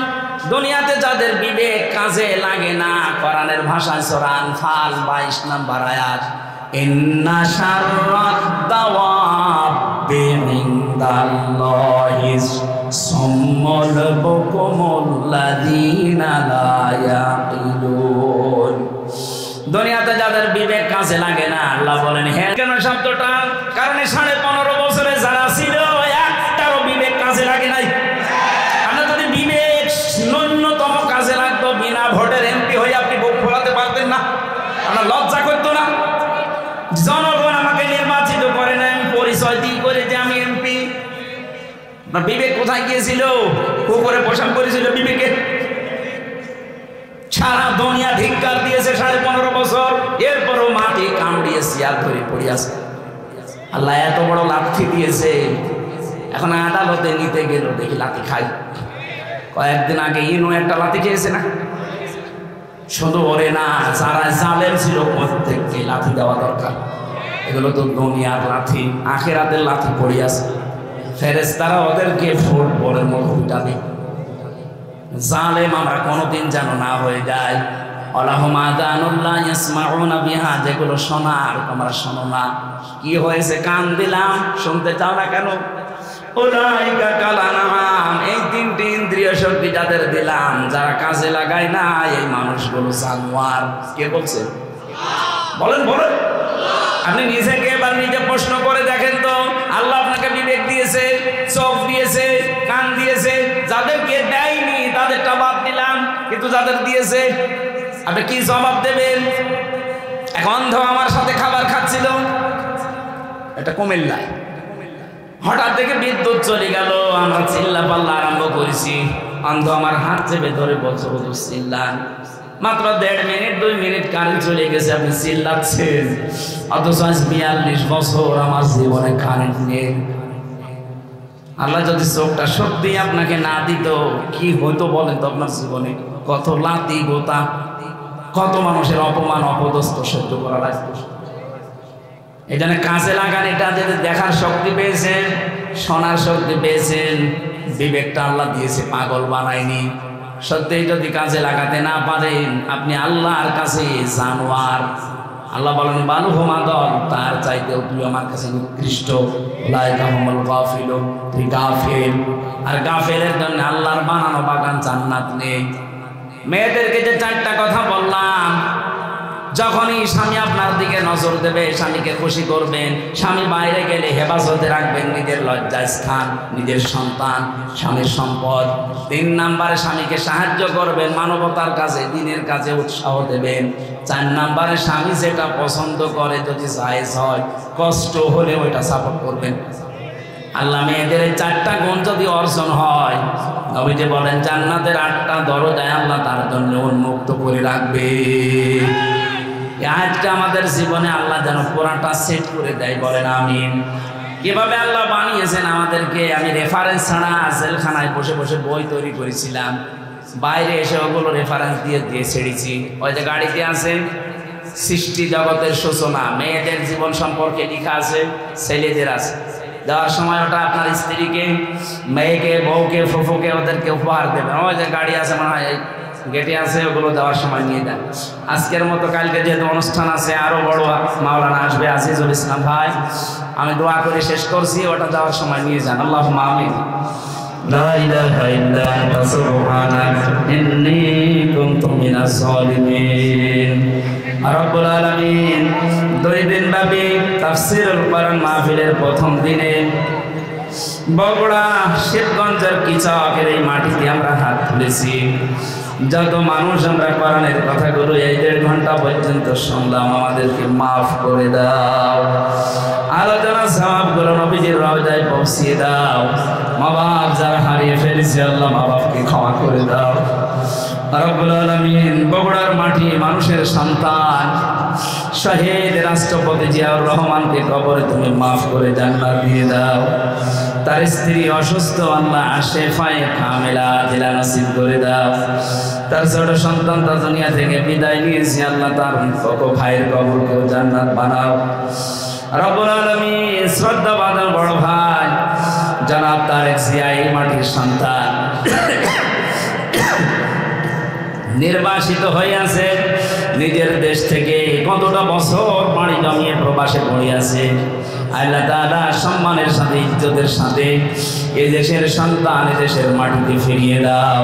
দুনিয়াতে যাদের বিবেক কাজে লাগে না, কোরআনের ভাষায় সূরা আনফাল 22 নম্বর আয়াত, ইন্না শাররাদ দাওয়াবি ইনদাল্লাহিস সুম্মুল বুকুমুল লাযীনা লা ইয়াকিলুন। দুনিয়াতে যাদের বিবেক কাজে লাগে না, আল্লাহ বলেন হে কেন শব্দটা, কারণ 15.5 বছরে যারা ছিল একটারও বিবেক কাজে লাগে নাই। আমরা যদি বিবেক ন্যূনতম কাজে লাগতো, বিনা ভোটের এমপি হয়ে আপনি বুক ফোলাতে পারতেন না? আপনার লজ্জা করতো না? জনগণ আমাকে নির্বাচিত করে না, আমি পরিচয় দিই করে যে আমি এমপি। আপনার বিবেক কোথায় গিয়েছিল? কুকুরে পোশাক করেছিল বিবেকে। সারা দুনিয়া ধিক্কার দিয়েছে 15.5 বছর, এরপরও মাটি কামড়িয়ে শিয়াল ধরে পড়ে আছে। আল্লাহ এত বড় লাঠি দিয়েছে, এখন আদালতে নিতে গেল, দেখি লাঠি খাই। কয়েকদিন আগে ইনু একটা লাঠি খেয়েছে না? শুধু ওরে না, যারা জালেম ছিল প্রত্যেককে লাঠি দেওয়া দরকার। এগুলো তো দুনিয়ার লাঠি, আখিরাতের লাঠি পড়ে আছে। ফেরেশতারা ওদেরকে ফুটবলের মতো পিটাবে। জালেম আমরা কোনোদিন যেন না হয়ে যায়। আল্লাহুম্মা আযানুল্লাহ ইয়াসমাউনা বিহা, যেগুলো শোনার তোমরা শোনো না। কি হয়েছে? কান দিলাম, শুনতে চাও না কেন? উলাইকা কাল আনআম, এই তিনটি ইন্দ্রিয় শক্তি যাদের দিলাম, যারা কাজে লাগায় না, এই মানুষগুলো জানোয়ার। কে বলছে? বলেন বলেন। আপনি নিজেকে এবার নিজে প্রশ্ন করে দেখেন তো, আল্লাহ আপনাকে বিবেক দিয়েছে, চোখ দিয়েছে, কান দিয়েছে, যাদেরকে দেয়নি তাদেরটা বাদ দিলাম, কিন্তু যাদের দিয়েছে আপনি কি জবাব দেবেন? এক অন্ধ আমার সাথে খাবার খাচ্ছিল, এটা কুমিল্লায়। হঠাৎ দেখে বিদ্যুৎ চলে গেল, আমরা চিল্লা পাল্লা আরম্ভ করেছি। অন্ধ আমার হাত চেপে ধরে বলছে হুজুর চিল্লান। মাত্র 1.5 মিনিট 2 মিনিট কারেন্ট চলে গেছে, আপনি চিল্লাচ্ছেন, অথচ আজ 42 বছর আমার জীবনে কারেন্ট নেই। আল্লাহ যদি চোখটা সত্যি আপনাকে না দিত, কি হতো বলেন তো আপনার জীবনে? কত লাতি গোতা, কত মানুষের অপমান অপদস্থ সহ্য করা লাগতো। এই জন্য কাজে লাগান। এটা যদি দেখার শক্তি পেয়েছেন, শোনার শক্তি পেয়েছেন, বিবেকটা আল্লাহ দিয়েছে, পাগল বানায়নি। সত্যি যদি কাজে লাগাতে না পারেন, আপনি আল্লাহর কাছে জানোয়ার। আল্লাহ বলেন বালু হুমা দল, তার চাইতেও তুই আমার কাছে উৎকৃষ্ট। লাইকা হুমুল গাফিলুন, তুই গাফিল। আর গাফিলের জন্য আল্লাহর বানানো বাগান জান্নাত নেই। মেয়েদেরকে যে 4টা কথা বললাম, যখনই স্বামী আপনার দিকে নজর দেবে, স্বামীকে খুশি করবেন। স্বামী বাইরে গেলে হেফাজতে রাখবেন নিজের লজ্জাস্থান, নিজের সন্তান, স্বামীর সম্পদ। 3 নম্বরে স্বামীকে সাহায্য করবেন, মানবতার কাজে, দিনের কাজে উৎসাহ দেবেন। 4 নম্বরে স্বামী যেটা পছন্দ করে, যদি জায়েজ হয়, কষ্ট হলে ওইটা সাপোর্ট করবেন। আল্লাহ মেয়েদের এই 4টা গুণ যদি অর্জন হয়, নবীজি বলেন জান্নাতের 8টা দরজায় আল্লাহ তার জন্য উন্মুক্ত করে রাখবে। আজকে আমাদের জীবনে আল্লাহ যেন পুরাটা সেট করে দেয়, বলেন আমিন। কিভাবে আল্লাহ বানিয়েছেন আমাদেরকে, আমি রেফারেন্স ছাড়া জেলখানায় বসে বসে বই তৈরি করেছিলাম, বাইরে এসে ওগুলো রেফারেন্স দিয়ে দিয়ে ছেড়েছি। ওই যে গাড়িতে আছে সৃষ্টি জগতের সূচনা, মেয়েদের জীবন সম্পর্কে লেখা আছে, ছেলেদের আছে। দেওয়ার সময় ওটা আপনার স্ত্রীকে, মেয়েকে, বউকে, ফুফুকে ওদেরকে উপহার দেবেন। ওই যে গাড়ি আছে মনে হয় গেটে আছে, ওগুলো দেওয়ার সময় নিয়ে দেন। আজকের মতো কালকে যেহেতু অনুষ্ঠান আছে, আরো বড় মাওলানা আসবে, আজিজুল ইসলাম ভাই, আমি দোয়া করে শেষ করছি, ওটা দেওয়ার সময় নিয়ে যান। আল্লাহুম্মা আমিন। লা ইলাহা ইল্লা আনতা সুবহানাকা ইন্নী কুনতু মিনাজ জালিমিন। রব্বুল আলামিন 2 দিন ব্যাপী তাফসীরুল কোরআন মাহফিলের প্রথম দিনে বগুড়া শিবগঞ্জের কিচকের এই মাটিতে আমরা হাত তুলেছি। যত মানুষ আমরা কোরআনের কথাগুলো এই 1.5 ঘন্টা পর্যন্ত শুনলাম, আমাদেরকে মাফ করে দাও। আলোচনা সওয়াবগুলো নবীজির রওজায় পৌঁছিয়ে দাও। মা বাপ যারা হারিয়ে ফেলেছে, আল্লাহ মা বাপকে ক্ষমা করে দাও। রব্বুল আলামিন বগুড়ার মাটি, মানুষের সন্তান, শহীদ রাষ্ট্রপতি জিয়াউর রহমানকে কবরে তুমি মাফ করে জান্নাত দিয়ে দাও। তার স্ত্রী অসুস্থ, আল্লাহ শেফায়ে কামিলা দিলা নসিব করে দাও। তার ছোট সন্তান তার দুনিয়া থেকে বিদায় নিয়েছে, আল্লাহ তার ভাইয়ের কবরকেও জান্নাত বানাও। রব্বুল আলামিন শ্রদ্ধাবাদন বড় ভাই জনাব তারেক জিয়া, এই মাটির সন্তান, নির্বাসিত হয়ে আছে নিজের দেশ থেকে, কতটা বছর পাড়ি জমিয়ে প্রবাসে পড়ে আছে। আল্লাহ তাআলা সম্মানের সাথে, ইজ্জতের সাথে এই দেশের সন্তান, এই দেশের মাটিতে ফিরিয়ে দাও।